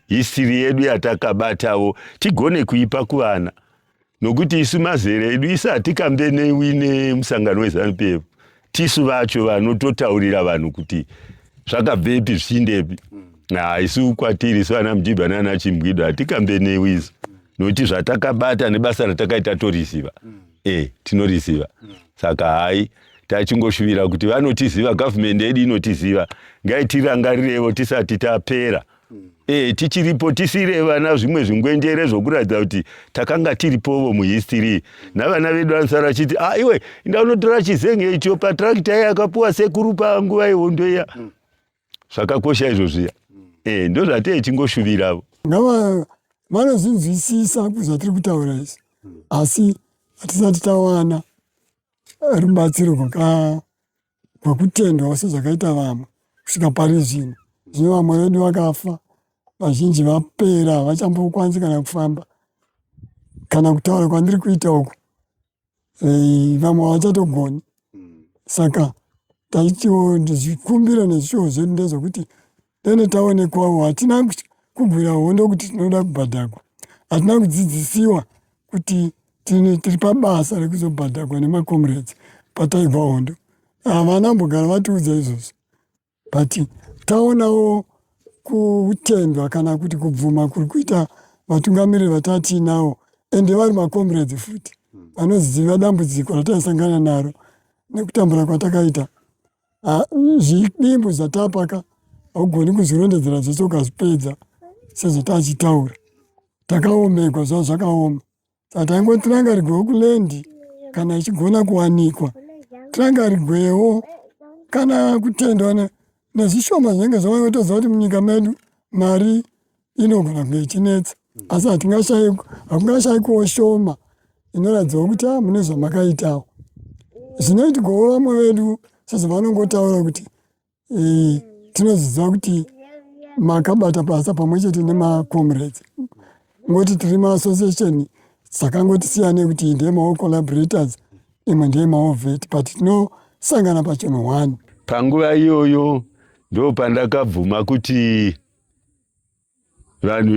history yedu yatakabatawo tigone kuipa kuvana, nokuti isu mazere edu isati kambenewi nemusangano weZANU-PF tisu vacho vanototaurira vanhu kuti zvakabvepi zvichindepi. Isu kwatiri isu ana Mujibha nana Chimbwidwa hatikambenewi isu, nokuti zvatakabata nebasa ratakaita toriziva. Tinoriziva. Saka hai tachingoshuvira kuti vanotiziva, government yedu inotiziva, ngaitirangarirevo tisati tapera. Tichiripo tisireva na zvimwe zvingwenjere zvokuratidza kuti takanga tiripovo muhistory. Navana vedu vanosara chiti iwe ndaunotora chizenge icho patrakta yakapuwa sekuru panguva yehondo iya. Zvakakosha izvozviya. Ndo zvatei chingoshuviravo. Ngava vanozinzwisisa kuzvatiri kutaura izvi, asi hatisati tawana rubatsiro rwekutendwa sezvakaita vamwe kusvika pari zvino. Zvino vamwe vedu vakafa, vazhinji vapera, havachambokwanisi kana kufamba. Kana kutaura kwandiri kuita uku, vamwe havachatogoni. Saka taitiwo zvikumbiro nezvishowo zvedu ndezvokuti dene taonekwawo, hatina kubvira hondo kuti tinoda kubhadhakwa. Hatina kudzidzisiwa kuti tiri pabasa rekuzobhadhakwa nemakomrades pataibva hondo. Havana mbogara vatiudza izvozvo. But taonawo kutendwa kana kuti kubvuma kuri kuita vatungamiriri vatatiinawo, ende vari makomrades futi vanoziva dambudziko rataisangana naro nekutambura kwatakaita. Zvidimbu zvatapaka haugoni kuzvirondedzera zvese ukazvipedza sezvo tachitaura. Takaomegwa zvavo zvakaoma. Saka taingoti tirangarigwewo kulendi kana ichigona kuwanikwa. Tirangarigwewo kana kutendwa nezvishoma zvinenge zvavaitoziva kuti munyika medu mari inogona kunge ichinetsa. Asi hakungashayikiwo shoma inoratidzawo kuti mune zvamakaitawo. Zvinoitwawo vamwe vedu sezvo vanongotaura kuti tinoziva kuti makabata basa pamwe chete nemakomrades. Ngoti tiri maassociation dzakangotisiyanei kuti ndeye mawo collaborators, imwe ndeye mawo vet, but tinosangana pachinhu one. Panguva iyoyo ndo pandakabvuma kuti vanhu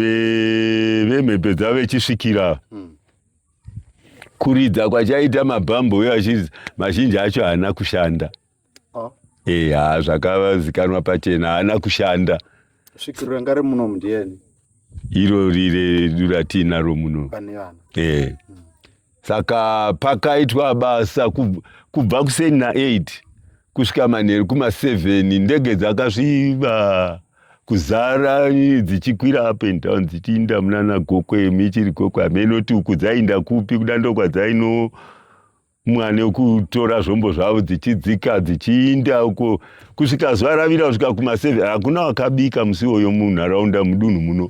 vemhepo dzavo vechisvikira kuridza kwachaita mabhambo mazhinji acho haana kushanda. Zvakazikanwa pachena, haana kushanda. Svikiro ranga riri muno ndieni? Iro rire ratinaro muno. Saka pakaitwa basa kubva ku7 kusvika manheru kuma7 ndege dzakasviba kuzara dzichikwira up and down dzichiinda munana Gokwe, michiri Gokwe, hamenoti uku dzainda kupi, kuda ndokwadzaino mwane wekutora zvombo zvavo dzichidzika dzichiinda uko kusvika zuva ravira kusvika kuma7. Hakuna wakabika musi iwoyo munharaunda mudunhu muno,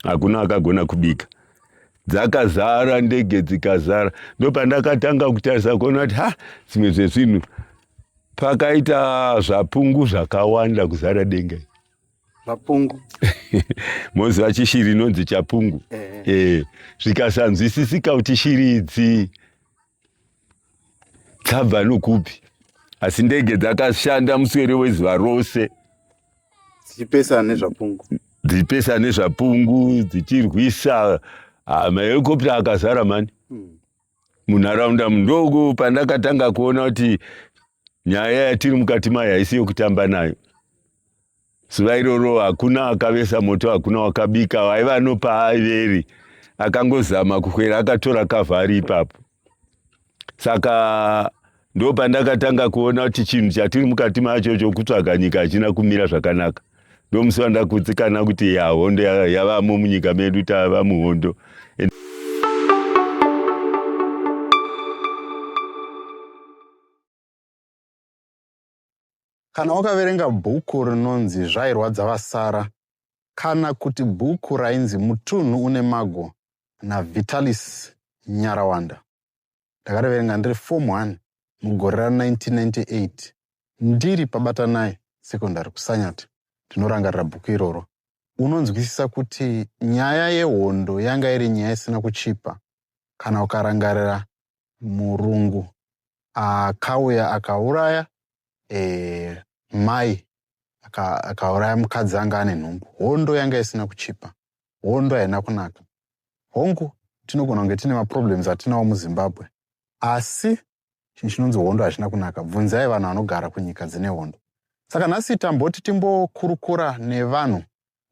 hakuna wakagona kubika. Dzakazara ndege dzikazara. Ndo pandakatanga kutarisa kuona kuti dzimwe zvezvinhu pakaita zvapungu zvakawanda kuzara denga. Zvapungu? Moziva chishiri inonzi chapungu. Zvikasanzwisisika kuti shiri idzi dzabva nokupi. Asi ndege dzakashanda muswere wezuva rose. Dzichipesana nezvapungu. Dzichipesana nezvapungu, dzichirwisa mahelikopta akazara mani. Munharaunda mudoko pandakatanga kuona kuti nyaya yatiri mukati mayo haisi yokutamba nayo. Zuva iroro hakuna akavesa moto, hakuna wakabika, vaiva nopaaveri. Akangozama kukwera akatora kavhari ipapo. Saka ndo pandakatanga kuona kuti chinhu chatiri mukati macho chokutsvaga nyika hachina kumira zvakanaka. Ndo musi wandakutsikana kuti hondo yavamo munyika medu, tava muhondo. Kana wakaverenga bhuku rinonzi Zvairwadza Vasara, kana kuti bhuku rainzi Mutunhu une Mago naVitalis Nyarawanda, ndakariverenga ndiri form 1 mugore ra1998 ndiri paBatanai sekondari kuSanyati. Ndinorangarira bhuku iroro. Unonzwisisa kuti nyaya yehondo yanga iri nyaya isina kuchipa. Kana ukarangarira murungu akauya akauraya mai akauraya mukadzi anga ane nhumbu. Hondo yanga isina kuchipa, hondo haina kunaka. Hongu tinogona kunge tine maproblems atinawo muZimbabwe, asi chinhu chinonzi hondo hachina kunaka. Bvunzai vanhu vanogara kunyika dzine hondo. Saka nhasi tamboti timbokurukura nevanhu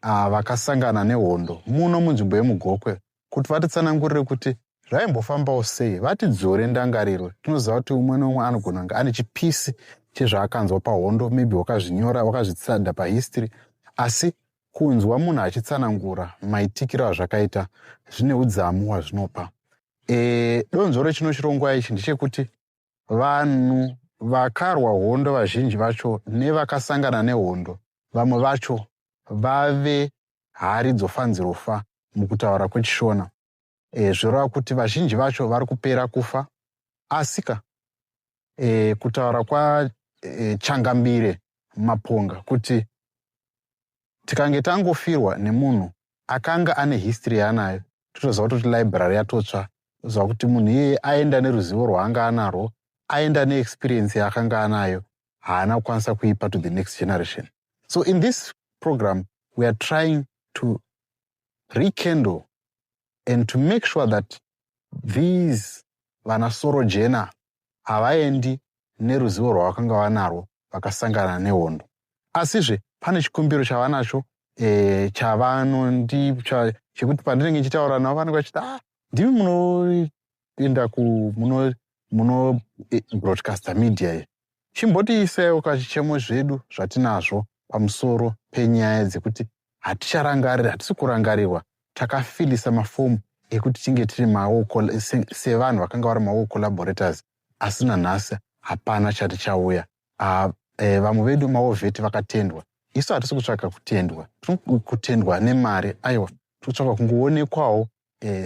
vakasangana nehondo muno munzvimbo yemuGokwe kuti vatitsanangurire kuti zvaimbofambawo sei, vatidzore ndangariro. Tinoziva kuti umwe neumwe anogona kunge ane chipisi chezvaakanzwa pahondo, maybe wakazvinyora, wakazvitsada pahistory, asi kunzwa munhu achitsanangura maitikiro azvakaita zvine udzamu hwazvinopa. Donzvo rechinochirongwa ichi ndechekuti vanhu vakarwa hondo vazhinji vacho nevakasangana nehondo, vamwe vacho vave hari dzofanzirofa mukutaura kwechishona. Zvoreva kuti vazhinji vacho vari kupera kufa, asika kutaura kwachangambire Maponga kuti tikange tangofirwa nemunhu akanga ane history yaanayo, totoziva kuti library yatotsva, toziva kuti munhu iyeye aenda neruzivo rwaanga anarwo, aenda neexperience yaakanga anayo, haana kukwanisa kuipa to the next generation. So in this program we are trying to rekindle and to make sure that these vana soro jena havaendi neruzivo rwavakanga vanarwo vakasangana nehondo. Asizve pane chikumbiro chavanacho chekuti pandinenge nchitaura navo vanenge vachiti ndimi munoenda muno broadcaster media iyi, chimbotiisaiwo kachichemo zvedu zvatinazvo pamusoro penyaya dzekuti haticharangarira, hatisi kurangarirwa, takafilisa mafomu ekuti tinge tiri sevanhu vakanga vari mawo collaborators, asi nanhasi hapana chati chauya. Vamwe vedu maovheti vakatendwa, isu hatisi kutsvaka kutendwa, kutendwa nemari, aiwa, totsvaka kungoonekwawo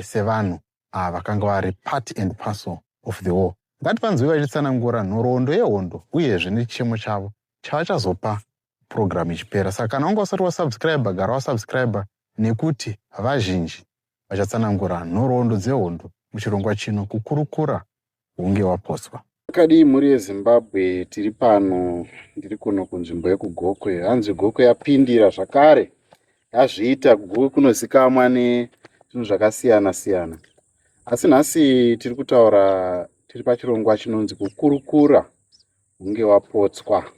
sevanhu vakanga vari part and parcel of the war. Ngatipanzwe vachitsanangura nhoroondo yehondo uyezve nechichemo chavo chavachazopa program ichipera. Saka kana wanga usati wasubscribe, gara wasubscribe, nekuti vazhinji vachatsanangura nhoroondo dzehondo muchirongwa chino kukurukura hunge waposwa. Akadii mhuri yeZimbabwe, tiri pano, ndiri kuno kunzvimbo yekuGokwe. Hanzi Gokwe yapindira zvakare, yazviita Gokwe kunozikamwa nezvinhu zvakasiyana siyana. Asi nhasi tiri kutaura, tiri pachirongwa chinonzi kukurukura hunge wapotswa.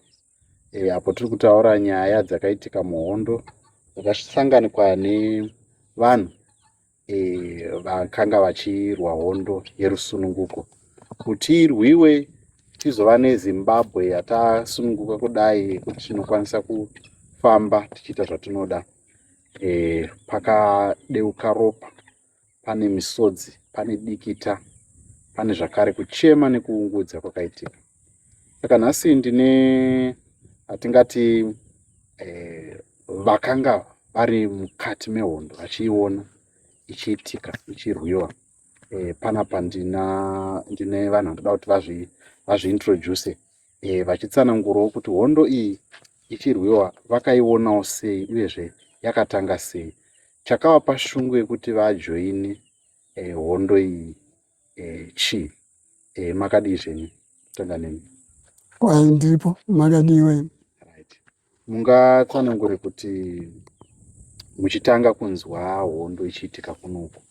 Apo tiri kutaura nyaya dzakaitika muhondo dzakasanganikwa nevanhu vakanga vachirwa hondo yerusununguko. Kuti irwiwe tizova neZimbabwe yatasununguka kudai kuti tinokwanisa kufamba tichiita zvatinoda. Pakadeuka ropa, pane misodzi, pane dikita, pane zvakare kuchema nekuungudza kwakaitika. Saka nhasi ndine atingati vakanga vari mukati mehondo vachiiona ichiitika, ichirwiwa. Panapa ndine vanhu vandoda kuti vazviintroduce, vachitsanangurawo kuti hondo iyi ichirwiwa vakaionawo sei uyezve yakatanga sei, chakavapa shungu yekuti vajoine hondo iyi chii. Makadii zvenyu? Kutanga nemi. Ndiripo. Makadiwe. Right. Mungatsanangure kuti muchitanga kunzwa hondo ichiitika kunoku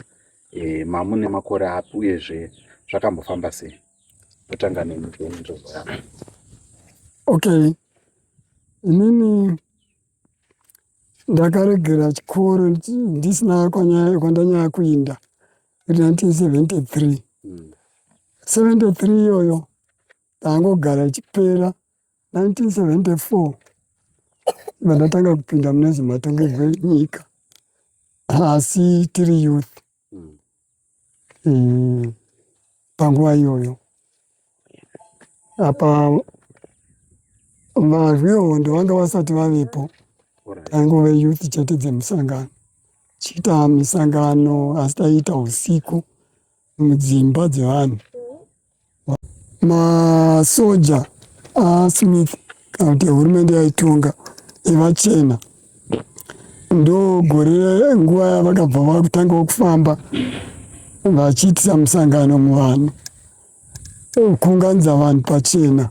mamune makore api uyezve zvakambofamba sei? Kutanga nemi. Okay. Inini ndakaregera chikoro ndisina kwandanyanya kuinda 1973. 73 iyoyo ndangogara ichipera. 1974 ndatanga kupinda mune zvimatongerwo enyika, asi tiri youth panguva iyoyo. Apa varwi vehondo vanga vasati vavepo, taingove youth chete dzemusangano, chiita misangano asi taiita usiku mudzimba dzevanhu. Masoja aSmith kana kuti hurumende yaitonga evachena, ndo gore nguva yavakabva vakutangawo kufamba vachiitisa musangano muvanhu, kuunganidza vanhu pachena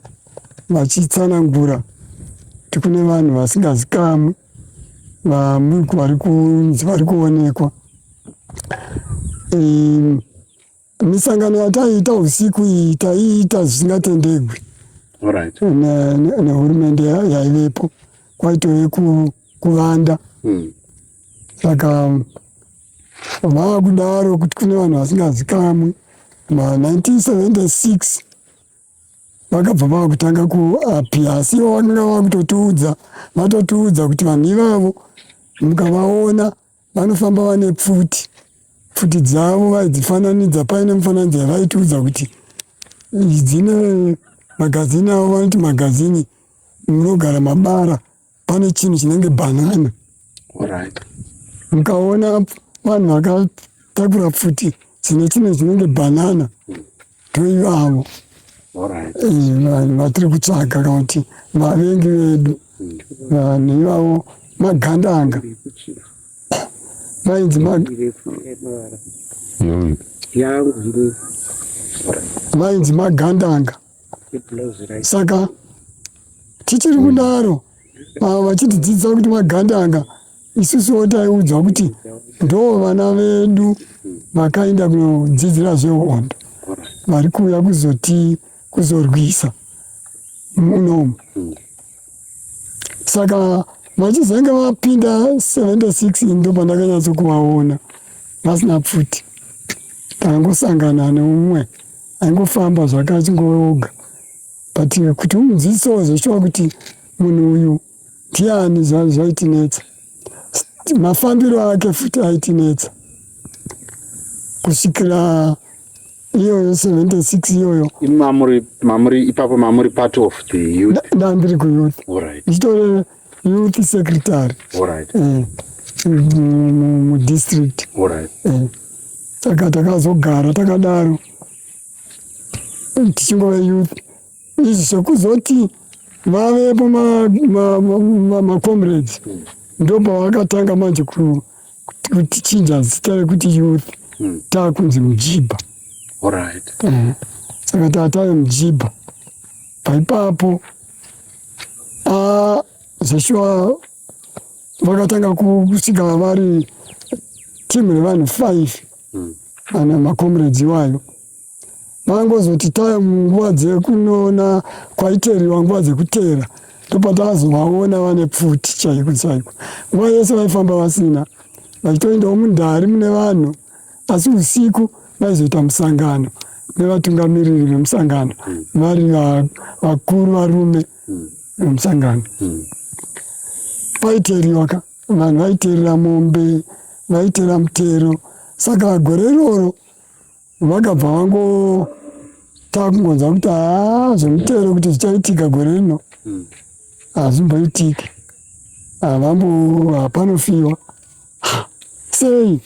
vachitsanangura kuti kune vanhu vasingazikamwi vari kunzi vari kuonekwa. Misangano yataiita usiku iyi taiita zvisingatendegwi nehurumende yaivepo, kwaitove kuvanda. Saka vava kudaro kuti kune vanhu vasingazikamwi. Ma1976 vakabva vava kutanga kuapia, asi ivo vakanga vatotiudza kuti vanhu ivavo mukavaona vanofamba vane pfuti dzavo vaidzifananidza. Paine mufananidzo yavaitiudza kuti dzine magazini avo, vanoti magazini munogara mabara, pane chinhu chinenge bhanana. Mukaona vanhu vakatakura pfuti dzine chinhu chinenge bhanana, ndoivavo vanhu vatiri kutsvaga kana kuti vavengi vedu. Vanhu ivavo magandanga, vainzi magandanga. Saka tichiri kudaro vachitidzidzisa kuti magandanga, isusuwo taiudzwa kuti ndo vana vedu vakaenda kunodzidzira zvehondo, vari kuuya kuzorwisa munomu. Saka vachizenge vapinda 76 ndo pandakanyatso kuvaona vasina pfuti. Takangosangana neumwe aingofamba zvakachingoyoga, but kuti umudzidzisi wazoshuwa kuti munhu uyu ndiani zvaitinetsa. Mafambiro ake futi aitinetsa kusvikira iyoyo 76 iyoyo. Ipapo mamuri part of the youth? Ndandiri kuyouth, ndichitore youth secretary mudistrict. Saka takazogara takadaro tichingova youth. Izvi zvekuzoti vavepo macomrades ndopavakatanga manje kutichinja zita rekuti youth, taakunzi Mujibha. Saka taatave Mujibha. Paipapo zveshuwa vakatanga kusvika vari timu revanhu 5 ana macomrades iwayo. Vangozoti taya munguva dzekunoona kwaiteriwa nguva dzekuteera, ndopatakazovaona vane pfuti chaiko chaiko. Nguva yese vaifamba vasina, vachitoendawo mundari mune vanhu, asi usiku vaizoita musangano nevatungamiriri vemusangano, vari vakuru varume vemusangano. Paiteriwa vanhu vaiterera mombe, vaiterera mutero. Saka gore iroro vakabva vangotakungonza kuti zvemutero kuti zvichaitika gore rino hazvimboitiki, hapanofiwa. Sei?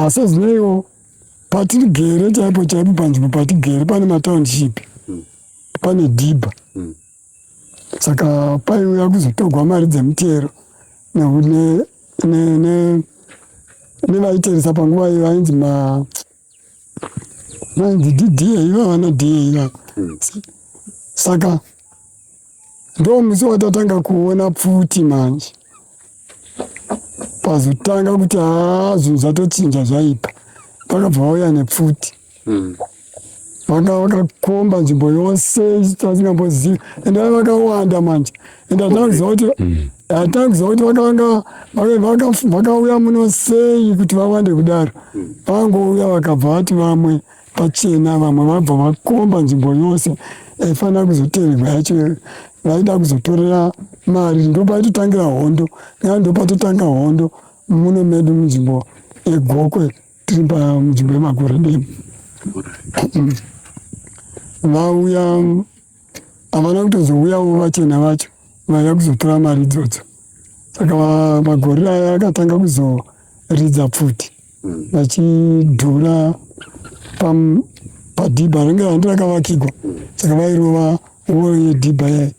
Sezvineiwo patigere chaipo panzvimbo patigere pane matownship, pane dhibha. Saka paiuya kuzotogwa mari dzemutero nevaiteresa panguva iyo vainzi DDA, iva vana DA iva. Saka ndo musi watatanga kuona pfuti manje, pazotanga kuti zvinhu zvatochinja zvaipa. Vakabva vauya nepfuti, vakakomba nzvimbo yose tasingambozivi, ende vakawanda manje. Ende hatakuziva kuti vakauya muno sei kuti vawande kudaro. Vangouya vakabva vati vamwe pachena, vamwe vabva vakomba nzvimbo yose aifanira kuzoteerwa yacho, vaida kuzotorera mari. Ndopatotangira hondo, ndopatotanga hondo muno medu munzvimbo yeGokwe, tiri munzvimbo yeMagoredemu. Vauya havana kutozouyawo vachena vacho, vaiya kuzotora mari idzodzo. Saka magore aya akatanga kuzoridza pfuti, vachidhura padhibha ringe handi rakavakigwa. Saka vairova woro yedhibha yai.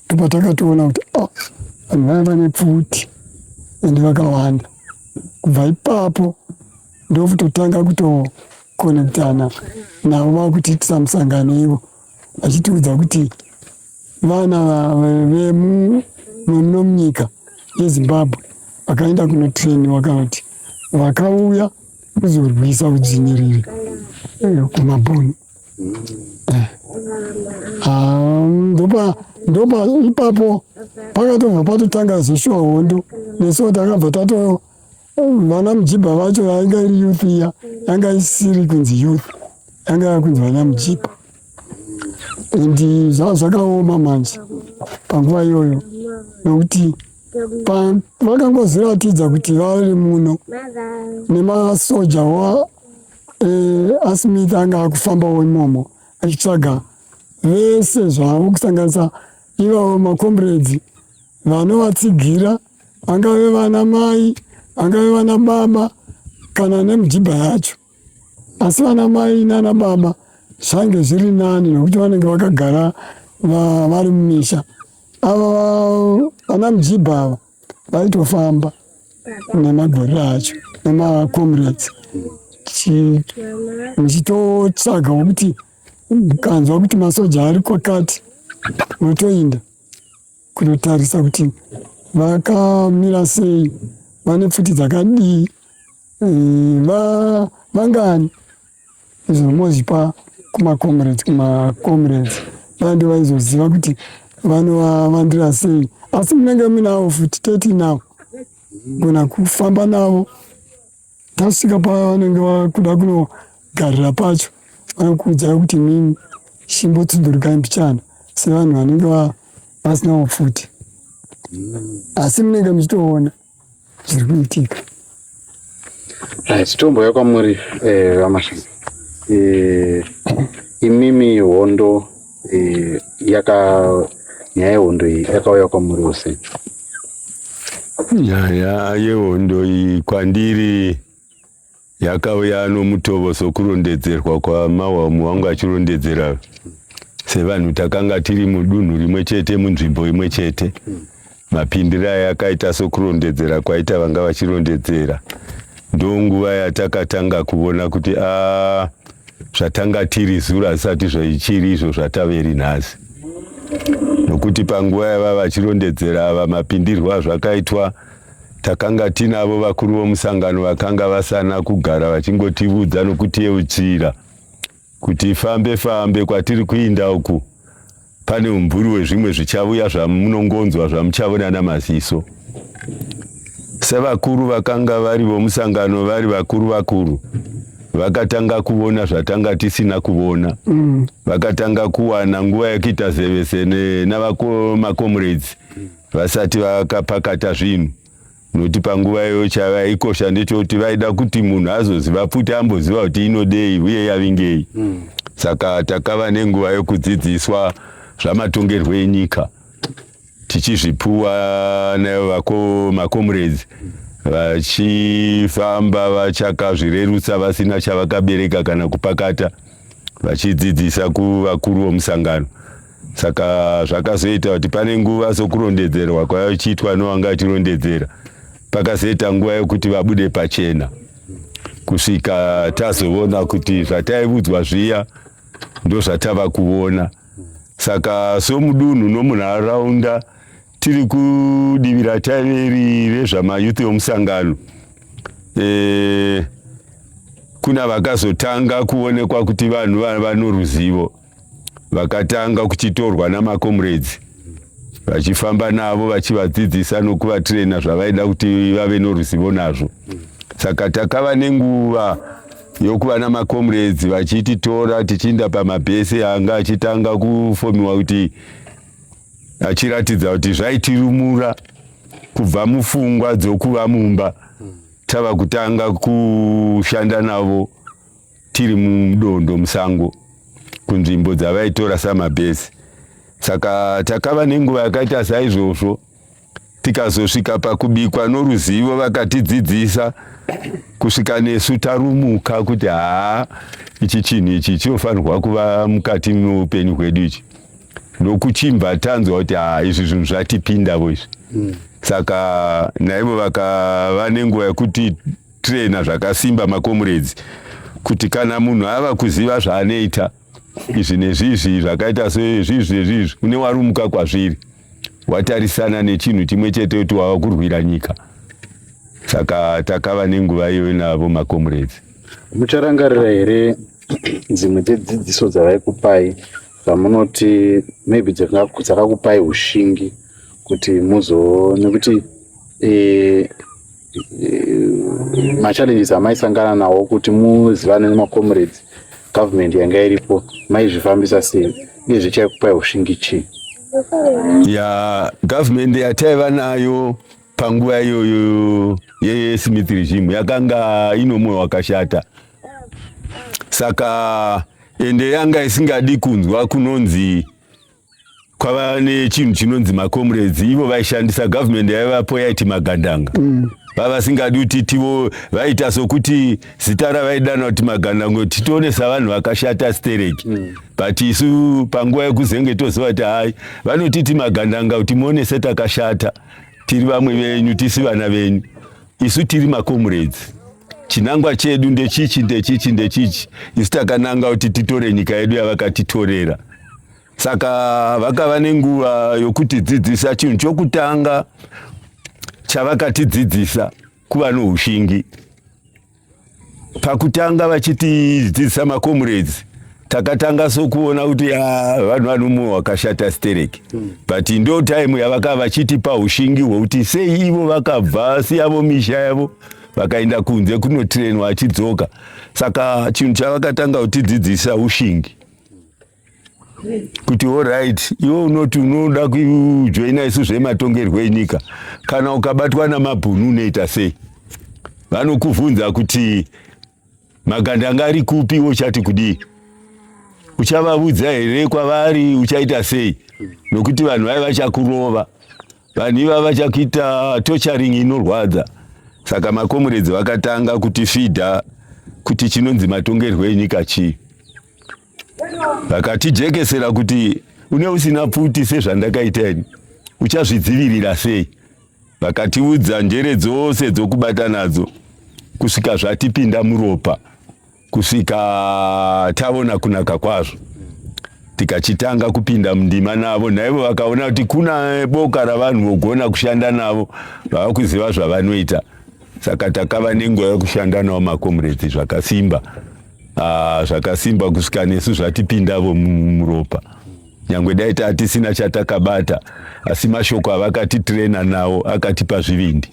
Ndopatakatoona kuti vanhu vaiva nepfuti ende vakawanda. Kubva ipapo ndokutotanga kutokonekitana navo vakutiitisa musangano ivo, vachitiudza kuti vana vemunyika yeZimbabwe vakaenda kunotrainiwa kana kuti vakauya kuzorwisa udzvinyiriri kumabhoni. Ndopa ipapo pakatobva patotanga Joshua Hondo nesu takabva vana Mujibha vacho yanga iri youth iya yanga isiri kunzi youth, yanga kunzi vana Mujibha. Endi zvakaoma manje panguva iyoyo nokuti vakangozviratidza kuti vari muno nemasoja aSmith anga akufambawo imomo achitsvaga vese zvavo kusanganisa ivavo macomrades vanovatsigira, vangave vana mai, vangave vana baba kana neMujibha yacho. Asi vana mai nana baba zvange zviri nani nokuti vanenge vakagara vari mumisha. Ava vana Mujibha ava vaitofamba nemagore acho nemacomrades muchitotsvagawo kuti mukanzwa kuti masoja ari kwakati motoinda kunotarisa kuti vakamira sei, vane pfuti dzakadii, vangani. Izvo mozvipa kumacomrades vandi vaizoziva kuti vanovavandira sei. Asi munenge munavo futi 30 navo gona kufamba navo. Tasvika pavanenge vakuda kunogarira pacho vanokuudzai kuti mimi chimbotsudurukai mbichana sevanhu vanenge vasinawo futi. Asi munenge muchitoona zviri kuitika. Titomboya kwamuri Vamasvingo. Imimi Hondo nyaya yehondo iyi yakauya kwamuri usei? Nyaya yehondo iyi kwandiri yakauya nomutoo sokurondedzerwa kwamawamu wangu achirondedzera sevanhu takanga tiri mudunhu rimwe chete munzvimbo imwe chete. Mapindiro aya akaita sokurondedzera kwaita vanga vachirondedzera. Ndonguva yatakatanga kuona kuti zvatanga tiri zura zvisati zvichiri izvo zvataveri nhasi. Nokuti panguva yava vachirondedzera ava mapindirwo azvakaitwa, takanga tinavo vakuru vomusangano vakanga vasana kugara vachingotiudza nokutiyeuchira kuti fambe kwatiri kuinda uku pane umburi hwezvimwe zvichauya zvamunongonzwa zvamuchavona namaziso. Sevakuru vakanga vari vomusangano vari vakuru vakatanga kuona zvatanga tisina kuona. Vakatanga kuwana nguva yekuita zevese navamakomrades vasati vakapakata zvinhu. Nokuti panguva iyoyo chavaikosha ndechekuti vaida kuti munhu azoziva futi amboziva kuti inodei uye yavingei. Saka takava nenguva yokudzidziswa zvamatongerwo enyika tichizvipuwa nayo makomrades vachifamba vachakazvirerutsa vasina chavakabereka kana kupakata vachidzidzisa kuvakuru vomusangano. Saka zvakazoita kuti pane nguva sokurondedzerwa kwachiitwa novanga achirondedzera pakazoita nguva yokuti vabude pachena kusvika tazoona kuti zvataiudzwa zviya ndozvatava kuona. Saka somudunhu nomunharaunda tiri kudivira taveri rezvamayuthi omusangano, kuna vakazotanga kuonekwa kuti vanhu vano ruzivo vakatanga kuchitorwa namakomrades vachifamba navo vachivadzidzisa nokuvatraina zvavaida kuti vave noruzivo nazvo. Saka takava nenguva yokuva namakomrades vachititora tichiinda pamabhesi anga achitanga kufomiwa kuti achiratidza kuti zvaitirumura kubva mupfungwa dzokuva mumba tava kutanga kushanda navo tiri mudondo musango kunzvimbo dzavaitora samabhesi. Saka takava nenguva yakaita saizvozvo tikazosvika pakubikwa noruzivo vakatidzidzisa kusvika nesu tarumuka kuti ichi chinhu ichi chinofanirwa kuva mukati muupenyu hwedu ichi nokuchimba tanzwa kuti izvi zvinhu zvatipindavo izvi. Saka naivo vakava nenguva yekuti traina zvakasimba makomrades kuti kana munhu ava kuziva zvaanoita izvi nezvizvi zvakaita sezvizvi nezvizvi une warumuka kwazviri watarisana nechinhu chimwe chete kuti wava kurwira nyika. Saka takava nenguva iyo navo makomrades. Mucharangarira here dzimwe dzedzidziso dzavaikupai zvamunoti maybe dzakakupai ushingi kuti nekuti machallenges amaisangana nawo kuti muzivane nemakomrades, government yanga iripo maizvifambisa sei uye zvichaikupai ushingi chii? Government yataiva nayo panguva iyoyo yeSmith regime yakanga ino mwoyo wakashata. Saka ende yanga isingadi kunzwa kunonzi kwava nechinhu chinonzi makomrades. Ivo vaishandisa government yaivapo yaiti magandanga. Vavasingadi kuti tivo vaita sokuti zita ravaidana kuti magandanga titonesa vanhu vakashata stereki. But isu panguva yekuzenge toziva kuti hai vanotiti magandanga kuti muonese takashata tiri vamwe venyu tisi vana venyu. Isu tiri makomrades. Chinangwa chedu ndechichi isu takananga kuti titore nyika yedu yavakatitorera. Saka vakava nenguva yokuti dzidzisa chinhu chokutanga chavakatidzidzisa kuva noushingi. Pakutanga vachitidzidzisa makomrades takatanga sokuona kuti vanhu vanomwoyo wakashata stereki. But ndo time yavakava vachitipa ushingi hwokuti sei ivo vakabva siyavo misha yavo vakaenda kunze kunotrainwa vachidzoka. Saka chinhu chavakatanga kutidzidzisa ushingi. Kuti alright, iwo unoti unoda kujoina isu zvematongerwo enyika. Kana ukabatwa namabhunu unoita sei? Vanokuvhunza kuti magandanga ari kupi uchati kudii? Uchavavudza here kwavari uchaita sei? Nokuti vanhu vai vachakurova. Vanhu iva vachakuita torturing inorwadza. Saka makomrades vakatanga kuti fidha kuti chinonzi matongerwo enyika chii. Vakatijekesera kuti une usina pfuti sezvandakaita ini uchazvidzivirira sei. Vakatiudza njere dzose dzokubata nadzo kusvika zvatipinda muropa, kusvika taona kunaka kwazvo. Tikachitanga kupinda mundima navo, naivo vakaona kuti kuna boka ravanhu vogona kushanda navo vava kuziva zvavanoita. Saka takava nenguva yokushanda navo makomrades zvakasimba. Zvakasimba kusvika nesu zvatipindavo muropa. Nyangwe dai tatisina chatakabata, asi mashoko avakatitrena nawo akatipa zvivindi.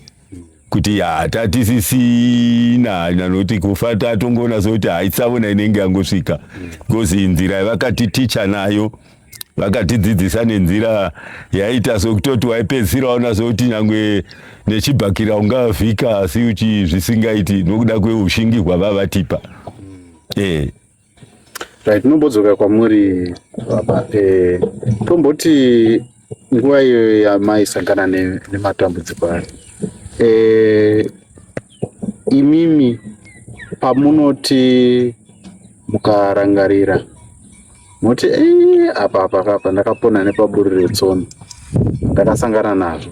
Kuti tatisisina nokuti kufa tatongoona sokuti haitsaona inenge yangosvika. Because nzira yavakatiticha nayo, vakatidzidzisa nenzira yaita sokutoti waipedzisira waona sokuti nyangwe nechibhakira ungavhika asi uchizvisingaiti nokuda kweushingi hwavavatipa. Right, nombodzoka kwamuri baba. Tomboti nguva iyo yamaisangana nematambudziko aya. Imimi pamunoti mukarangarira moti apa ndakapona nepaburi retsono ndakasangana nazvo,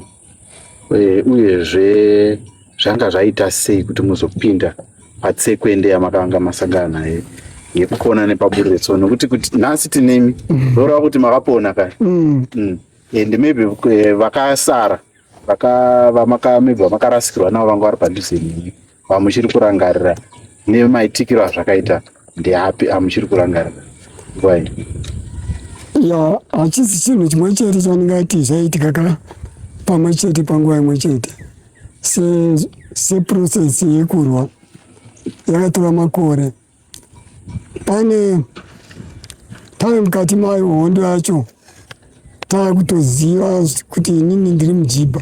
uyezve zvanga zvaita sei kuti muzopinda patsekwende yamakanga masangana naye yekupona nepaburi retsono, kuti nhasi tinemi zoreva kuti makapona kai. And maybe vakasara maybe vamakarasikirwa navo vanga vari padhuze nemi vamuchiri kurangarira nemaitikiro azvakaita ndeapi amuchiri kurangarira nguva iyi? Hachisi chinhu chimwe chete chandingati zvaitika pamwe chete panguva imwe chete. Seprocess yekurwa yakatora makore. Pane mukati mayo hondo yacho taakutoziva kuti inini ndiri mujibha.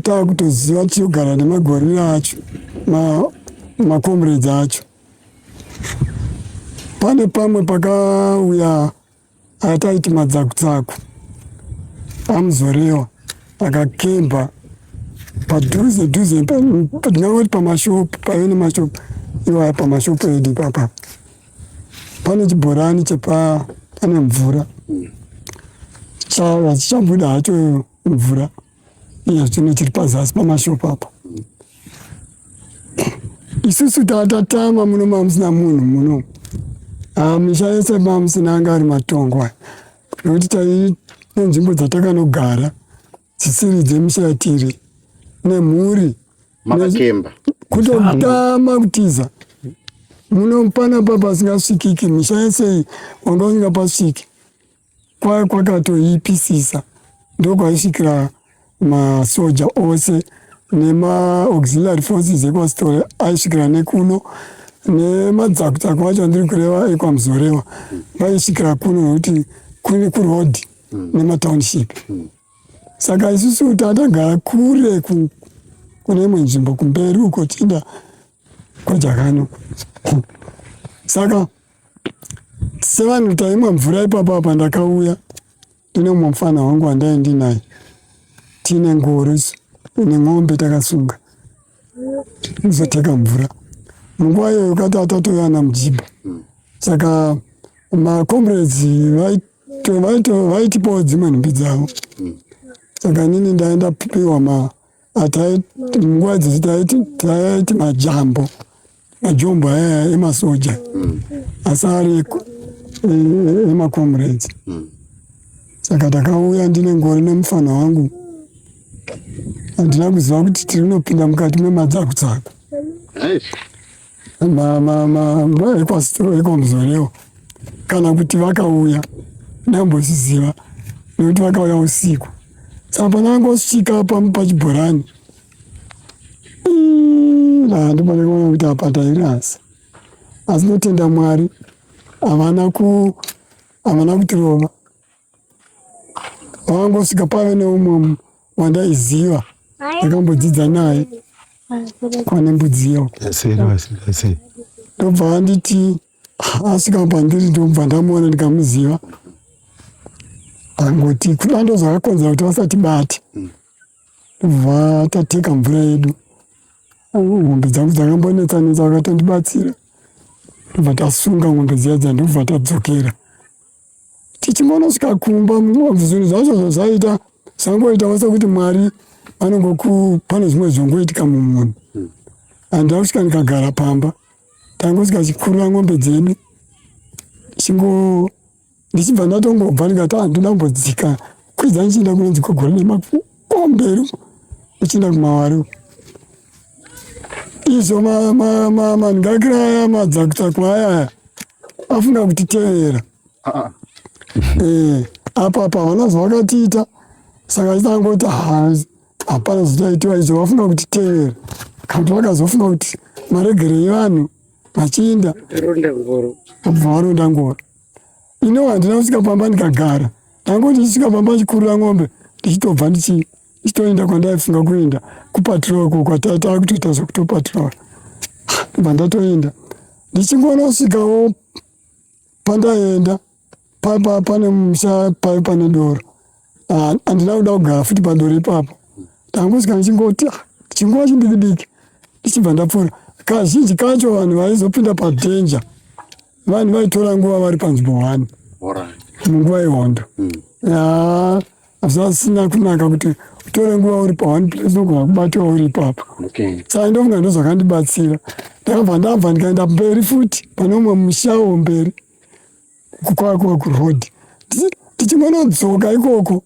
Taakutoziva tichigara nemagorira acho, makomrades acho. Pane pamwe pakauya ataiti madzakutsaku amuzorewa akakemba padhuze ndingangoti pamashopu, pave nemashopu iwaya pamashopu edu papa. Pane chibhorani pane mvura chichambuda hacho mvura iyo chino chiri pazasi pamashopu apa. Isusu tatatama muno mamusina munhu muno. Misha yese mamusina anga ari matongo nokuti tai nenzvimbo dzatakanogara dzisiri dzemisha yatiri nemhuri makakemba kutotama kutiza muno panapa pasingasvikiki. Misha yese wanga usingapasviki kwakatoipisisa ndokwaisvikira masoja ose nema-auxiliary forces ekwasitore aisvikira nekuno, nemadzakutsako acho andiri kureva ekwamzorewa vaisvikira kuno nokuti kune kurodhi nematownship. Saka isusu tatagara kure kune imwe nzvimbo kumberi uko tienda kwajakano. Saka sevanhu taimwa mvura ipapa pandakauya ndine mumwe mufana wangu wandaendi naye tiine ngoro nemombe takasunga kuzoteka mvura. Munguva iyoyo kati atatoyana mujibha. Saka macomrades vaitipawo dzimwe nhumbi dzavo. Saka nini ndaenda piwa munguva dzisi taiti majombo aya emasoja asi ari emacomrades. Saka takauya ndine ngoro nemufana wangu. Handina kuziva kuti tirinopinda mukati memadzakutsako ekwasitoro ekwamzorewa kana kuti vakauya ndambozviziva nekuti vakauya usiku. Saka pandangosvika pachibhorani ndipane kuona kuti apa tairasa, asi ndotenda Mwari havana kutirova. Vangosvika pave neumwe wandaiziva ndakambodzidza naye kwane mbudzi iyo. Ndobva anditi asvika pandiri ndobva ndamuona ndikamuziva. Angoti kudando zvakakonzera kuti vasatibate. Ndobva tateka mvura yedu. Ng'ombe dzangu dzakambonetsanetsa vakatondibatsira. Ndobva tasunga ng'ombe dziya dzandobva tadzokera. Tichimbonosvika kumba zvinhu zvacho zvaita zvangoitawo sekuti Mwari pane zvimwe zvongoitika mumunhu. Handina kusvika ndikagara pamba, tangosvika chikurira ng'ombe dzedu ndichibva ndatongobva ndikati handina kumbodzika kwidza ndichienda kunonzi Gogoro nemakomberi ndichienda kumawari. Izvo manhingakira aya madzakutsako aya afunga kutitevera. Apa havana zvavakatiita. Saka chitangoti hapana zvichaitiwa izvo, vafunga kutitevera kana kuti vakazofunga kuti maregerei vanhu vachiinda vabva varonda ngoro. Ino handina kusvika pamba ndikagara, ndangoti ndichisvika pamba ndichikurira ng'ombe ndichitobva ndichitoenda kwandaifunga kuenda kupatrol uko kwatata kutoita zvokutopatrol. Ndobva ndatoenda ndichingonosvikawo pandaenda pane musha pane doro. Handina kuda kugara futi padoro ipapo. Ndangosvika ndichingoti chinguva chidiki diki ndichibva ndapfuura. Kazhinji kacho vanhu vaizopinda padhenja vanhu vaitora nguva vari panzvimbo 1 munguva yehondo. Zvasina kunaka kuti utore nguva uri pa1 place unogona kubatiwa uri ipapo. Saka ndofunga ndozvakandibatsira. Ndakabva ndikaenda mberi futi pane umwe mushawo mberi kukwakwa kurodhi. Tichingonodzoka ikoko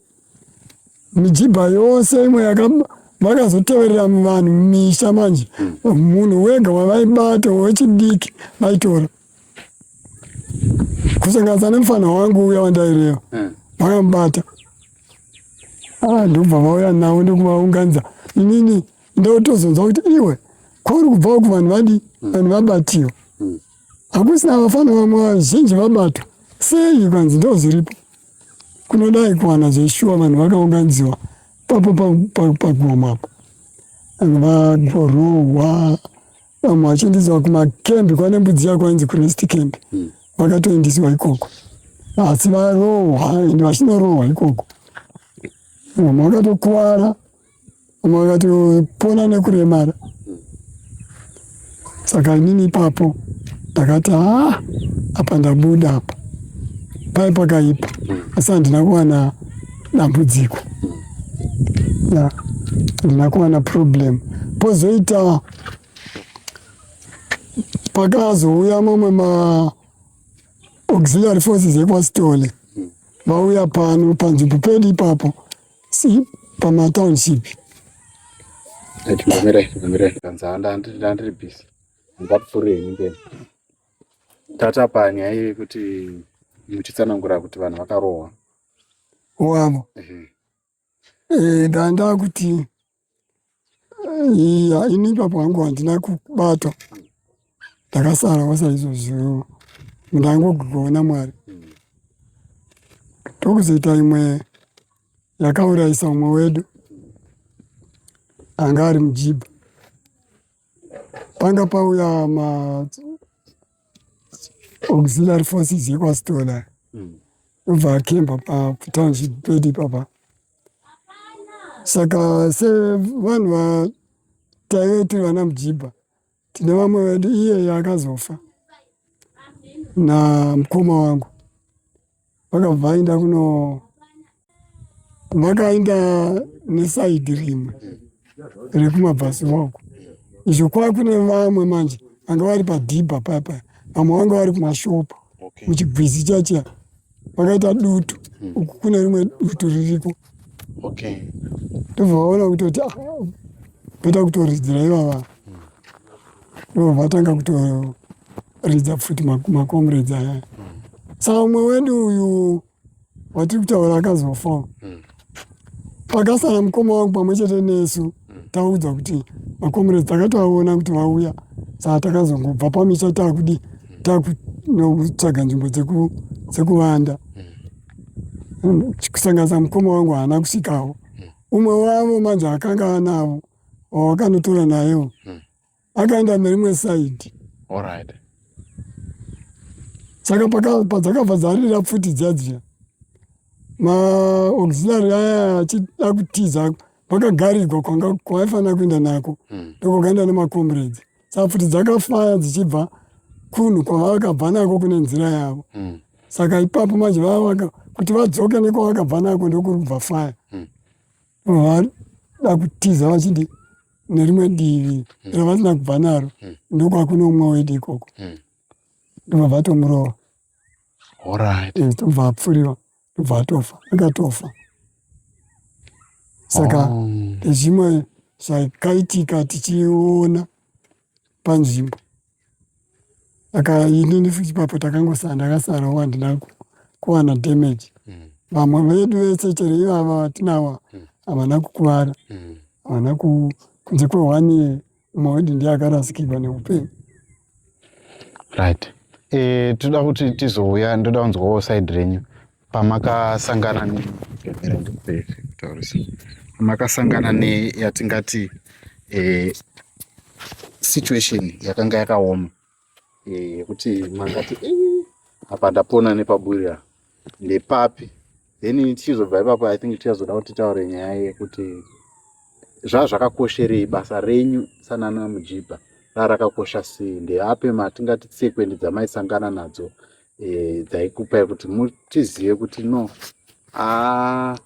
mijibha yose imwe vakazoteverera vanhu misha manje. Munhu wega wavaibata wechidiki vaitora. Kusanganisa nemufana wangu uya wandaireva vakamubata. Ndobva vauya nawo ndokuvaunganidza. Inini ndotozonzwa kuti iwe kwauri kubvawo kuvanhu vanhu vabatiwa. Hakusina vafana vamwe vazhinji vabatwa. Sei kwanzi ndozviripo. Kunodai kuwana zveshuwa vanhu vakaunganidziwa papo pagomapo. Vagorohwa vamwe vachiendeswa kumakembi kwane mbudzi yako ainzi kurest camp. Vakatoendeswa ikoko. Asi varohwa ende vachinorohwa ikoko. Vamwe vakatokuwara, vamwe vakatopona nekuremara. Saka inini ipapo ndakati apa ndabuda apa. Pai pakaipa. Asi handina kuwana dambudziko. Handina kuwana problem. Pozoita pakazouya mamwe auxiliary forces ekwaSitole vauya pano panzvimbo pedu ipapo si pamatownship. Chimbomirai kanza ndandiri busy ngapfurei mberi tata panyaya yekuti muchitsanangura kuti vanhu vakarohwa wavo ndanda kuti ini ipapo hangu handina kubatwa ndakasarawo saizvozvo ndangogona Mwari. Tokuzoita imwe yakaurayisa umwe wedu anga ari mujibha. Panga pauya auxiliary forces ekwaSitole obva akemba patownship pedu ipapa. Saka sevanhu taive tiri vana mujibha tine vamwe vedu iye akazofa namukoma wangu vakabva vaenda vakaenda nesaidhi rimwe rekumabvasuva uko. Izvo kwakune vamwe manje vanga vari padhibha papa, vamwe vanga vari kumashopu muchigwizi chacha vakaita dutu uku kune rimwe dutu ririko. Ndobva vaona kutoti beta kutoridzira ivava ndobva vatanga kutoridza futi makomrades aya. Saka umwe wedu uyu watiri kutaura akazofa. Pakasara mukoma wangu pamwe chete nesu taudza kuti makomrades takatoaona kuti vauya, saka takazongobva pamisha takutsvaga nzvimbo dzekuvanda. Kusanganisa mukoma wangu haana kusvikawo. Umwe wavo manje akanga anavo wawakanotora nayewo akaenda nerimwe saidhi. Saka padzakabva dzarira pfuti dziya maauxiliary aya achida kutiza vakagarirwa kwavaifanira kuenda nako ndokwakaenda nemakomrades. Saka pfuti dzakafaya dzichibva kunhu kwavakabva nako kune nzira yavo. Saka ipapo manje kuti vadzoke nekwavakabva nako ndokuri kubva faya. Vada kutiza vachiti nerimwe divi ravasina kubva naro ndokwakune umwe wedu ikoko. Ndobva vatomurova. Tobva apfuriwa ndobva atofa, akatofa. Saka zvimwe zvakaitika tichiona panzvimbo. Saka inini futi ipapo ndakasarawo handina kuwana damage. Vamwe vedu vese chero ivava vatinawa havana kukuvara, havana kunze kwehwani umwe wedu ndiye akarasikirwa neupenyu. Toda kuti tizouya, ndoda kunzwawo saidhi renyu pamakasangana pamakasangana neyatingati situation yakanga yakaoma yekuti mangati apa ndapona nepaburira ndepapi. Then tichizobva ipapo I think tichazoda kuti taure nyaya yekuti zvakakosherei basa renyu sanana mujibha rarakakosha sei, ndeape matingati tsekwendi dzamaisangana nadzo dzaikupai kuti mutizive kuti no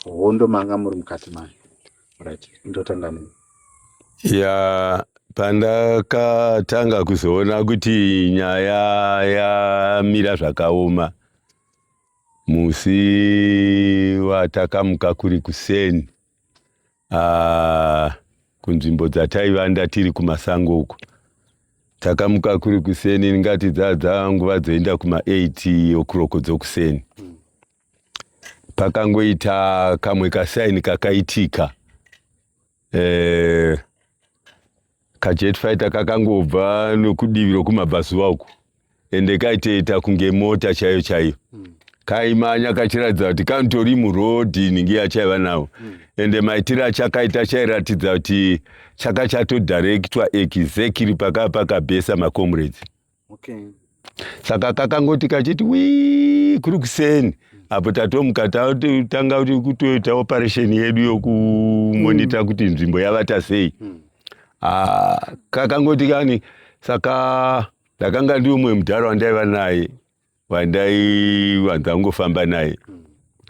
hondo manga muri mukati mayo. Ndotanga nei? Pandakatanga kuzoona kuti nyaya yamira zvakaoma musi watakamuka kuri kuseni kunzvimbo dzataivanda tiri kumasango uko. Takamuka kuri kuseni ngati dzadza nguva dzoenda kuma8 o'clock dzokuseni. Pakangoita kamwe kasaini kakaitika. Kajet fighter kakangobva nokudivi rokumabvasuva uko ende kaitoita kunge mota chaiyo. Kaimanya kachiratidza kuti kanotori murodhi ningi yachaiva nawo. Ende maitiro achakaita chairatidza kuti chakachatodirectwa exactly pakabhesa makomrades. Saka kakangoti kachiti kuri kuseni apo tatomuka tanga kuti kutoita operation yedu yokumonita kuti nzvimbo yavata sei. Kakangoti kani, saka ndakanga ndi umwe mudhara wandaiva naye wandaiwanza ngofamba naye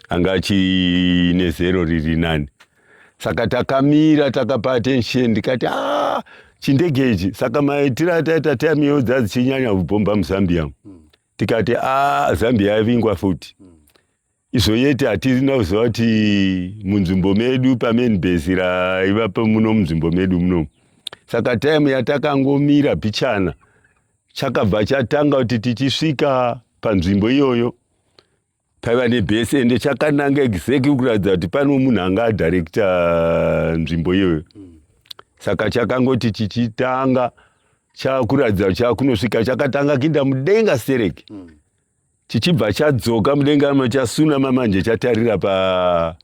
anga achine zero riri nani. Saka takamira takapa attention ndikati chindegeji. Saka maitira taita time yodza dzichinyanya kubhomba muZambia. tikati Zambia yavingwa futi. Izoyeti hatina kuziva kuti munzvimbo medu pamain base raiva muno munzvimbo medu muno. Saka time yatakangomira bichana chakabva chatanga kuti tichisvika panzvimbo iyoyo paiva nebhesi ende chakananga exactly kuratidza kuti pano munhu anga adirecta nzvimbo iyoyo. Saka chakangoti chichitanga chakuratidza kuti chakunosvika chakatanga kuinda mudenga stereki. Chichibva chadzoka mudenga chasuna manje chatarira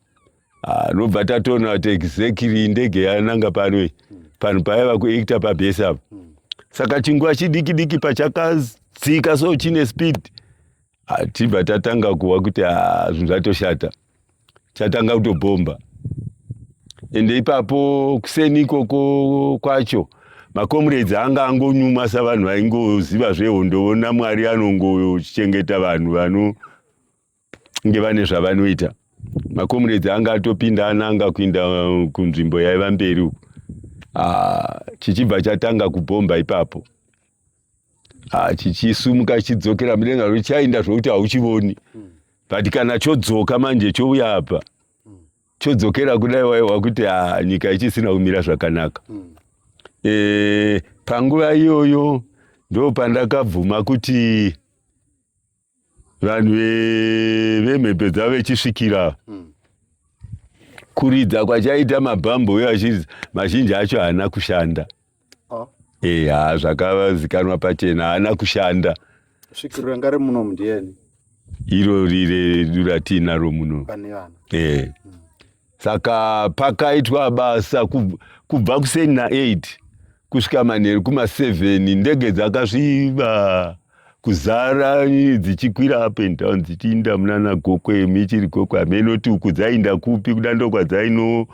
nobva tatoona kuti exactly ndege yananga panhu paiva kuekta pabhesi apo. Saka chinguva chidiki diki pachakadzika so chine speed tibva tatanga kuwa kuti zvinhu zvatoshata, chatanga kutobhomba. Ende ipapo kuseni ikoko kwacho makomrades anga angonyuma savanhu vaingoziva zvehondo, na Mwari anongochengeta vanhu vanonge vane zvavanoita. Makomrades anga atopinda ananga kuinda kunzvimbo yaiva mberi uku. Chichibva chatanga kubhomba ipapo. Chichisumuka chidzokera mudenga chainda zvokuti hauchivoni. But kana chodzoka manje chouya apa chodzokera kudai waiwa kuti nyika ichisina kumira zvakanaka. Panguva iyoyo ndo pandakabvuma kuti vanhu vemhepo dzavo vechisvikira kuridza kwachaita mabhambo mazhinji acho haana kushanda. Zvakazikanwa pachena haana kushanda. Svikiro ranga rimuno ndieni? Iro rire ratinaro muno. Pane vana. Saka pakaitwa basa kubva kuseni na8 kusvika manheru kuma7 ndege dzakasviba kuzara dzichikwira up and down dzichiinda munana Gokwe, Michiri Gokwe, Amenoti uku dzainda kupi kuda ndokwadzaino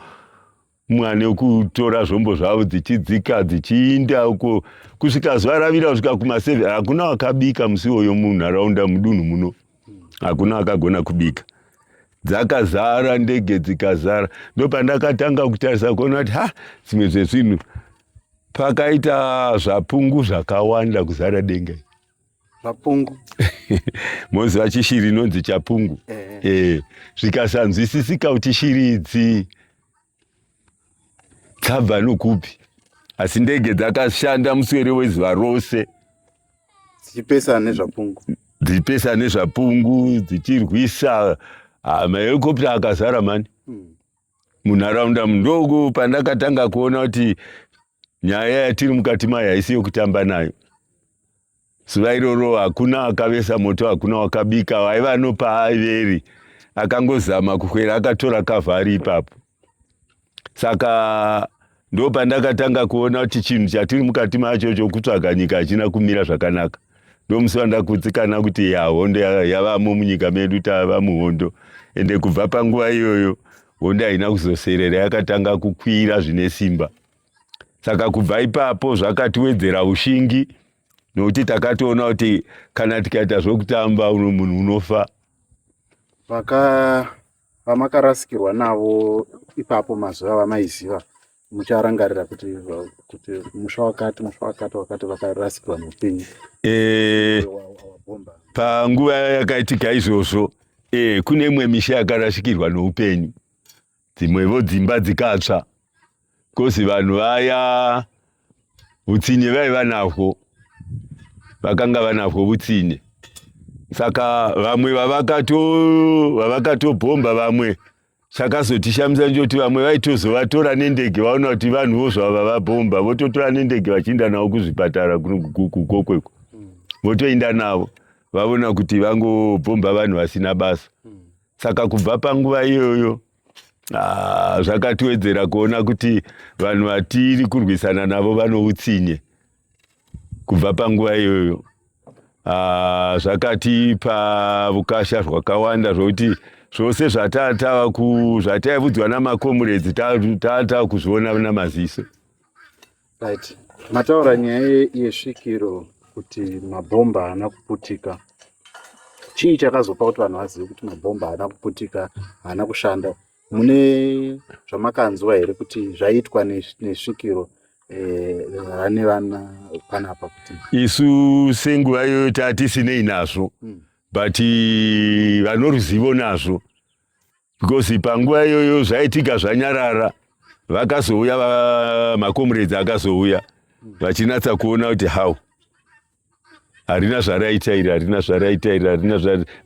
mwane kutora zvombo zvavo dzichidzika dzichiinda uko kusvika zuva ravira kusvika kuma7 hakuna wakabika musi iwoyo munharaunda mudunhu muno. Hakuna akagona kubika. Dzakazara ndege dzikazara. Ndo pandakatanga kutarisa kuona kuti dzimwe zvezvinhu pakaita zvapungu zvakawanda kuzara denga. Zvapungu? Moziva chishiri inonzi chapungu. Zvikasanzwisisika kuti shiri idzi dzabva nokupi. Asi ndege dzakashanda muswere wezuva rose. Dzichipesana nezvapungu. Dzichipesana nezvapungu, dzichirwisa mahelikopta akazara mani. Munharaunda mudoko pandakatanga kuona kuti nyaya yatiri mukati mayo haisi yokutamba nayo. Zuva iroro hakuna akavesa moto, hakuna wakabika, waiva nopaaveri. Akangozama kukwira akatora kavari ipapo. Saka ndo pandakatanga kuona kuti chinhu chatiri mukati macho chokutsvaga nyika hachina kumira zvakanaka. Ndo musi wandakutsikana kuti hondo yavamo munyika medu, tava muhondo. Ende kubva panguva iyoyo hondo haina kuzoserera, yakatanga kukwira zvine simba. Saka kubva ipapo zvakatiwedzera ushingi, nokuti takatoona kuti kana tikaita zvokutamba uno munhu unofa. Vamakarasikirwa navo ipapo mazuva vamaiziva mucharangarira kuti musha wakati vakarasikirwa noupenyu. Panguva yakaitika izvozvo kune imwe misha yakarasikirwa noupenyu, dzimwevo dzimba dzikatsva, kozi vanhu vaya utsinye vaiva nahwo, vakanga vanahwo utsinye. Saka vamwe vavakatobhomba vamwe chakazotishamisa njoti vamwe vaitozovatora nendege, vaona kuti vanhuvo zvava vabhomba vototora nendege vachiinda navo kuzvipatara kugokweko, votoinda navo vaona kuti vangobhomba vanhu vasina basa. Saka kubva panguva iyoyo zvakatiwedzera kuona kuti vanhu vatiri kurwisana navo vanoutsinye. Kubva panguva iyoyo zvakatipa ukasha hwakawanda zvokuti zvose zvataivudzwa namakomrades taata kuzviona namaziso. Right. Mataura nyaya yesvikiro kuti mabhomba haana kuputika. Chii chakazopa kuti vanhu vazive kuti mabhomba haana kuputika, haana kushanda? Mune zvamakanzwa here kuti zvaitwa nesvikiro rane vana panapa kuti isu senguva iyoyo tatisinei nazvo but vanoruzivo nazvo because panguva iyoyo zvaitika zvanyarara vakazouya makomrades akazouya vachinatsa kuona kuti how harina zvaraitaira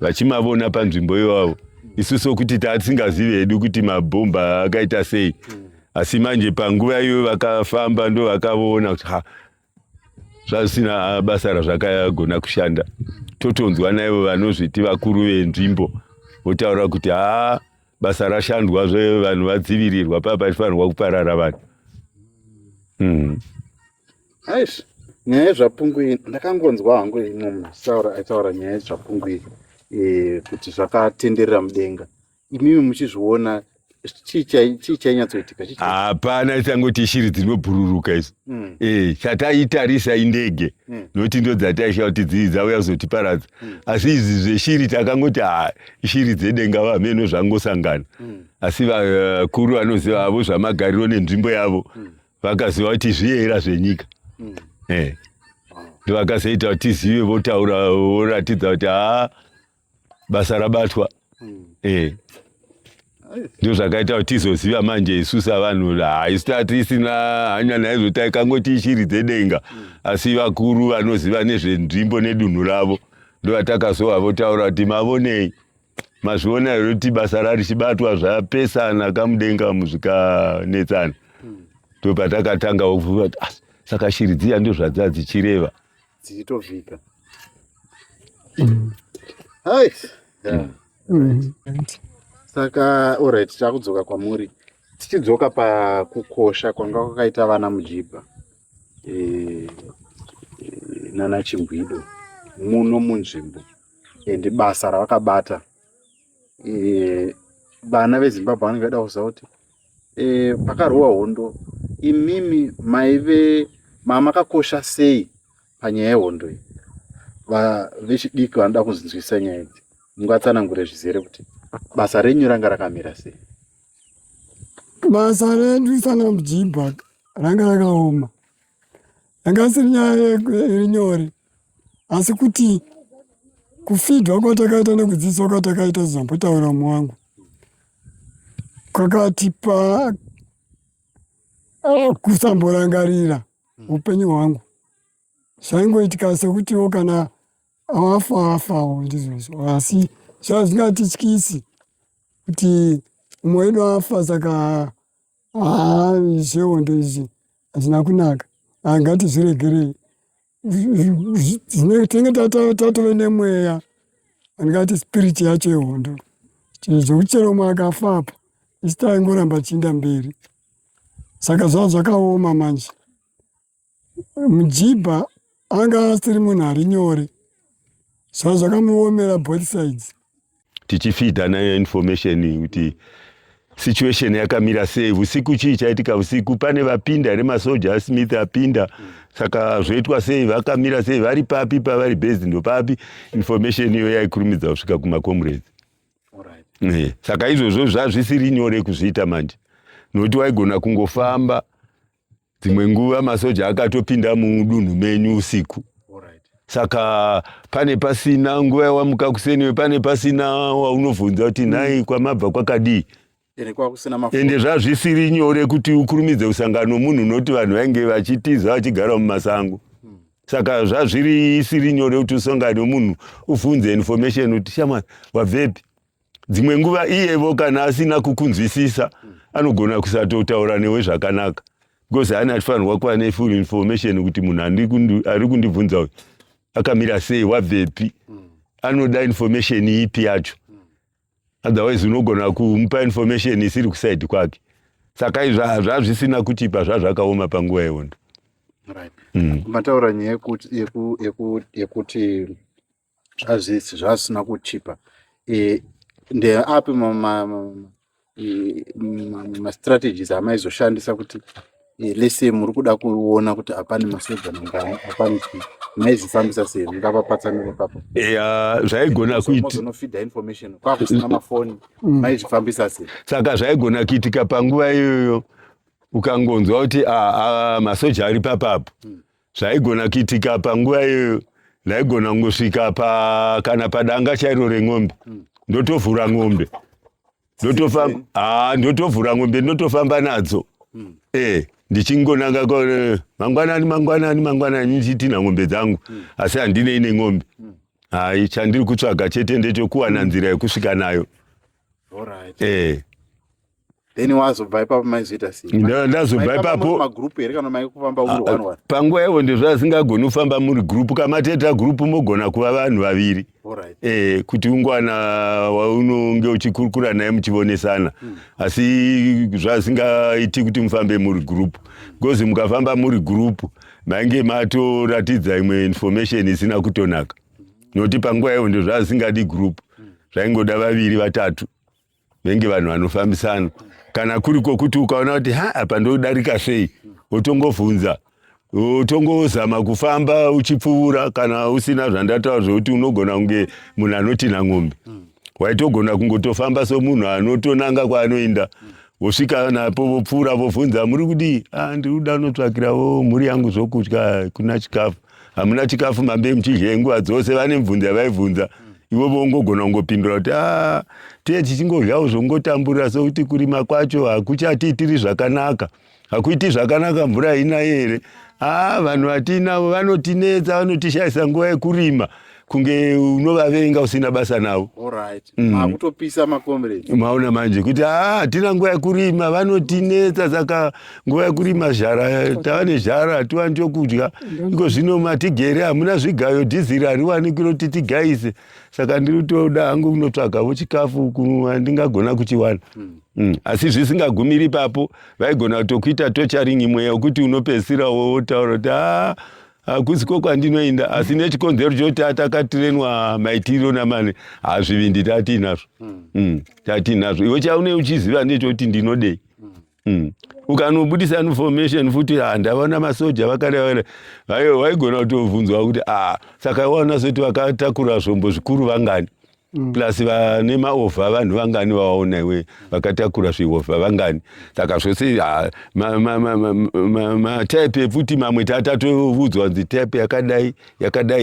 vachimavona panzvimbo iwavo isusu kuti tatisingazivi hedu kuti mabhomba akaita sei asi manje panguva iyoyo vakafamba ndo vakavoona kuti zvasina basa razvakagona kushanda. Totonzwa naivo vanozviti vakuru venzvimbo votaura kuti basa rashandwa vanhu vadzivirirwa papa paifanirwa kuparara vanhu. Aish, nyaya yezvapungwi ndakangonzwa hangu munhu aitaura nyaya yezvapungwi kuti zvakatenderera mudenga. Imimi muchizviona chii chainyatsoitika? Hapana, tangoti shiri dzinobhururuka izo. Chataitarisa indege nokuti ndo dzataisha kuti dzauya kuzotiparadza. Asi izvi zveshiri takangoti shiri dzedenga vameno zvangosangana. Asi vakuru vanoziva avo zvamagariro nenzvimbo yavo vakaziva kuti zviyera zvenyika. Ndo vakazoita kuti tizive, votaura voratidza kuti basa rabatwa. Ndo zvakaita kuti tizoziva manje isusu vanhu tisina hanya naizvo, taikangoti shiri dzedenga. Asi vakuru vanoziva nezvenzvimbo nedunhu ravo ndo vatakazova votaura kuti mavonei, mazviona here kuti basa rarichibatwa zvapesana kamudenga muzvikanetsana. Ndo patakatanga kuvuga kuti saka shiri dziya ndo zvadza dzichireva dzichitovhika. Hai. Saka alright, takudzoka kwamuri. Tichidzoka pakukosha kwanga kwakaita vana Mujibha nana Chimbwido muno munzvimbo ende basa ravakabata. Vana veZimbabwe vanenge vada kuziva kuti pakarwa hondo, imimi maive mamakakosha sei panyaya yehondo iyi? Vechidiki vanoda kuzinzwisa nyaya idzi, mungatsanangure zvizere kuti basa renyu ranga rakamira sei? Basa redu sana Mujibha ranga rakaoma, ranga siri nyaya iri nyore, asi kuti kufidwa kwatakaita nekudzidziswa kwatakaita zizambotaura mumwe wangu kwakatipa kusamborangarira upenyu hwangu. Zvaingoitika sekutiwo kana afawo ndizvozvo, asi zvazvingatityisi kuti umwe wedu afa, saka zvehondo izvi hazvina kunaka, ngatizviregerei. Tinenge tatove nemweya andingati spiriti yacho yehondo, zvokuti chero umwe akafa apa isi taingoramba chiinda mberi. Saka zvakaoma manje. Mujibha anga asiri munhu ari nyore, zvakamuomera both sides. Tichifidana information kuti situation yakamira sei, usiku chii chaitika usiku, pane vapinda remasoja Smith apinda, saka zvoitwa sei, vakamira sei, vari papi, pavari based ndo papi, information iyo yaikurumidza kusvika kumakomrades. Saka izvozvo zvazvisiri nyore kuzviita manje, nokuti waigona kungofamba dzimwe nguva masoja akatopinda mudunhu menyu usiku. Saka pane pasina nguva yawamuka kuseni, pane pasina waunobvunza kuti nhai kwamabva kwakadii. Ende zvazvisiri nyore kuti ukurumidze kusangana nomunhu, nokuti vanhu vainge vachitiza vachigara mumasango. Saka zvazvisiri nyore kuti usangane nomunhu uvhunze information kuti shamwari wabvepi. Dzimwe nguva iyevo kana asina kukunzwisisa anogona kusatotaura newe zvakanaka, because haana achifanirwa kuva nefull information kuti munhu ari kundibvunza uyu akamira sei, wabvepi, anoda information ipi yacho. Otherwise unogona kumupa information isiri kusaidi kwake. Saka zvazvisina kutipa, zvazvakaoma panguva yehondo. Mataura nyaya yekuti zvasina kuchipa, ndeapi ma-strategies amaizoshandisa kuti lese muri kuda kuona kuti hapana masoja mangani, hapana maizifambisa sei, mungavapatsanire papo? Zvaigona kuita information kwakusina mafoni, maizvifambisa sei? Saka zvaigona kuitika panguva iyoyo ukangonzwa kuti masoja ari papapo, zvaigona kuitika panguva iyoyo ndaigona kungosvika kana padanga chairo remwombe ndotovhura mwombe ndotovhura mwombe ndotofamba nadzo ndichingonanga mangwanani nichitina mwombe dzangu asi handine ine mwombe hai chandiri kutsvaga chete ndechokuwana nzira yekusvika nayo. Then wazobva ipapo maizoita sei? Ndazobva ipapo magrupu here kana maikufamba uri one one? Panguva ivo ndozvazingagoni kufamba muri grupu. Kama teta grupu mogona kuva vanhu vaviri. Kuti ungwana waunonge uchikurukura naye muchionesana. Asi zvazingaiti kuti mufambe muri grupu. Gozi mukafamba muri grupu mainge matoratidza imwe information isina kutonaka. Noti panguva ivo ndozvazingadi grupu. Zvaingoda vaviri vatatu. Venge vanhu vanofambisana. Kana kuriko kuti ukaona kuti apa ndodarika sei utongovhunza utongozama kufamba uchipfuura kana usina zvandataura zvokuti unogona kunge munhu anotina ng'ombe waitogona kungotofamba somunhu anotonanga kwaanoenda wosvika napo vopfuura vobvunza muri kudii ndiri kuda kunotsvakirawo mhuri yangu zvokudya kuna chikafu hamuna chikafu mambe muchidye nguva dzose vane mibvunzo yavaibvunza ivo vongogona kungopindura kuti tiye tichingodyawo zvongotamburira sokuti kurima kwacho hakuchatiitiri zvakanaka hakuiti zvakanaka mvura haina here vanhu vatinavo vanotinetsa vanotishayisa nguva yekurima kunge unovavenga usina basa navo. Makutopisa makomrade maona manje kuti hatina nguva yekurima vanotinetsa saka nguva yekurima zhara tava nezhara hatiwani chokudya iko zvino matigere hamuna zvigayo dhiziri hariwani kunoti tigaise saka ndiri kutoda hangu kunotsvagawo chikafu handingagona kuchiwana. Asi zvisingagumiri ipapo vaigona kutokuita tocharing imwe yokuti unopedzisira wotaura kuti hakusiko kwandinoenda asi nechikonzero choti atakatirenwa maitiro namane hazvivindi tatinazvo tatinazvo iwe chaune uchiziva nechoti ndinodei. Ukanobudisa information futi ndavaona masoja vakadai vaigona kutovhunzwa kuti saka waona soti vakatakura zvombo zvikuru vangani plus vane maovha vanhu vangani vawaona iwe vakatakura zviovha vangani saka zvose mataipe futi mamwe tatatovudzwa nzi taipe yakadai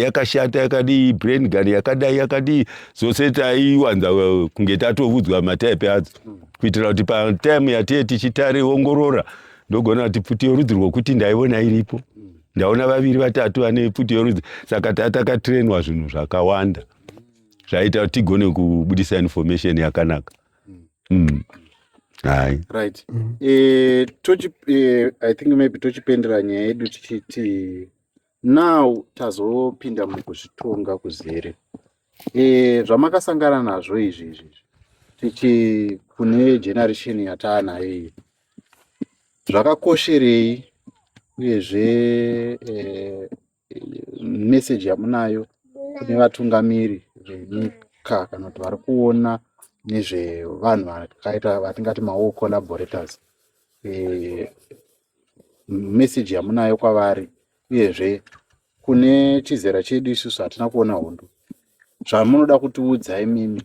yakashata yakadii brain gun yakadii zvose taiwanza kunge tatovudzwa mataipe adzo kuitira kuti patime yatiye tichitare ongorora ndogona kuti pfuti yorudzi rwokuti ndaiona iripo ndaona vaviri vatatu vane pfuti yorudzi saka tatakatrainwa zvinhu zvakawanda zvaita kuti tigone kubudisa information yakanaka. Right. I think maybe tochipendera nyaya yedu tichiti now tazopinda mukuzvitonga kuzere. Zvamakasangana nazvo izvi tichi kune generation yataanayo iyi zvakakosherei uyezve message yamunayo kune vatungamiri venyika kana kuti vari kuona nezvevanhu vatingati mawo collaborators message yamunayo kwavari uyezve kune chizera chedu isusu hatina kuona hondo zvamunoda kutiudza imimi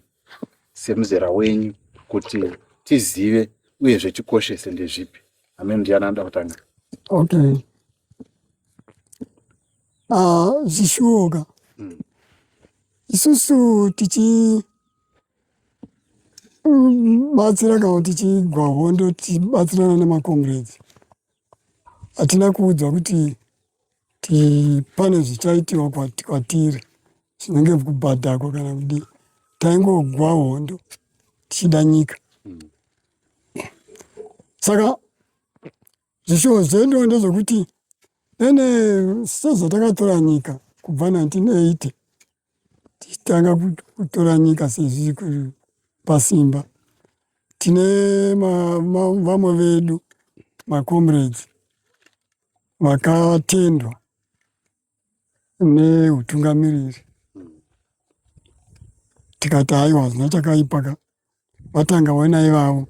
semuzera wenyu kuti tizive uyezve tikoshese ndezvipi. Amene ndiani anoda kutanga? Okay. Zvishuoka isusu tichibatsira kana tichigwa hondo tichibatsirana nemakomrades hatina kuudzwa kuti pane zvichaitiwa kwatiri zvinenge kubhadhakwa kana kudii taingogwa hondo tichida nyika. Saka zvishuwo zvedu ndezvekuti nene sezvatakatora nyika kubva 1980 tichitanga kutora nyika sezviri pasimba tine vamwe vedu makomrades vakatendwa neutungamiriri tikati haiwa zvina chakaipa vatanga wena ivavo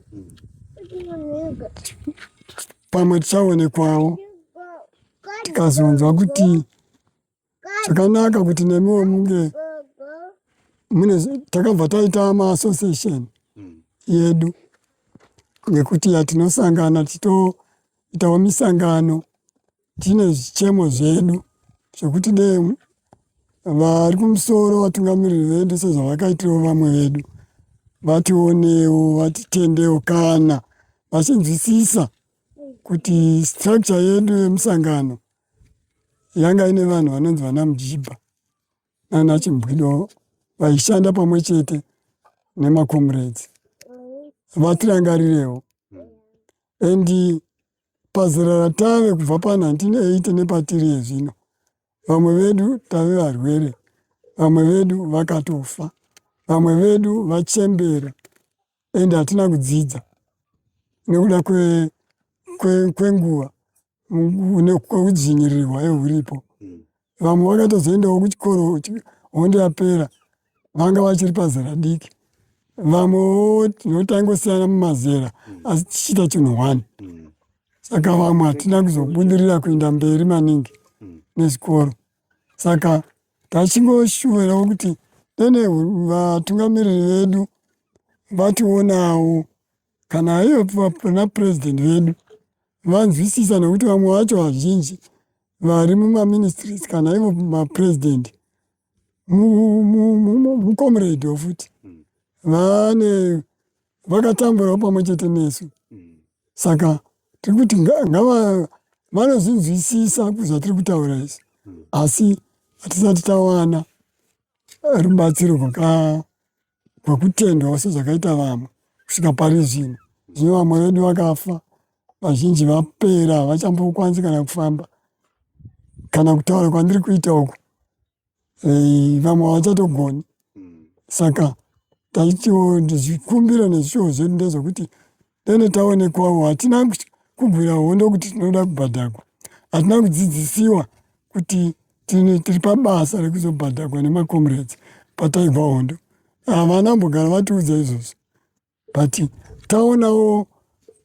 pamwe tichaonekwawo tikazonzwa kuti zvakanaka kuti nemiwo munge takabva taita maassociation yedu ngekuti yatinosangana titoitawo misangano tine zvichemo zvedu zvekuti dei vari kumusoro vatungamiriri vedu sezvavakaitirawo vamwe vedu vationewo vatitendewo kana vachinzwisisa kuti structure yedu yemusangano yanga ine vanhu vanonzi vana Mujibha nana Chimbwido vaishanda pamwe chete nemacomrades vatirangarirewo. And pazera ratave kubva pa1980 nepatiri zvino vamwe vedu tave varwere, vamwe vedu vakatofa, vamwe vedu vachembera, ende hatina kudzidza nekuda kwenguva kwekudzvinyirirwa ehuripo. Vamwe vakatozoendawo kuchikoro hondo yapera vanga vachiri pazera diki, vamwewo tinotangosiyana mumazera asi tichiita chinhu one. Saka vamwe hatina kuzobudirira kuenda mberi maningi nezvikoro. Saka tachingoshuvirawo kuti dene vatungamiriri vedu vationawo kana ivo pana president vedu vanzwisisa, nekuti vamwe vacho vazhinji vari mumaministries kana ivo mapresident mucomrade futi vakatamburawo pamwe chete nesu. Saka tiri kuti vanozvinzwisisa kuzvatiri kutaura isi, asi hatisati tawana rubatsiro rwekutendwa sezvakaita vamwe kusvika pari zvino. Zvino vamwe vedu vakafa, vazhinji vapera, havachambokwanisi kana kufamba kana kutaura kwandiri kuita uku, vamwe havachatogoni. Saka tachikumbira nezvishowo zvedu ndezvekuti dene taonekwawo hatina kubvira hondo kuti tinoda kubhadhagwa, hatina kudzidzisiwa kuti tiri pabasa rekuzobhadhagwa nemacomrades pataibva hondo. Havana mbogara vatiudza izvozvo, but taonawo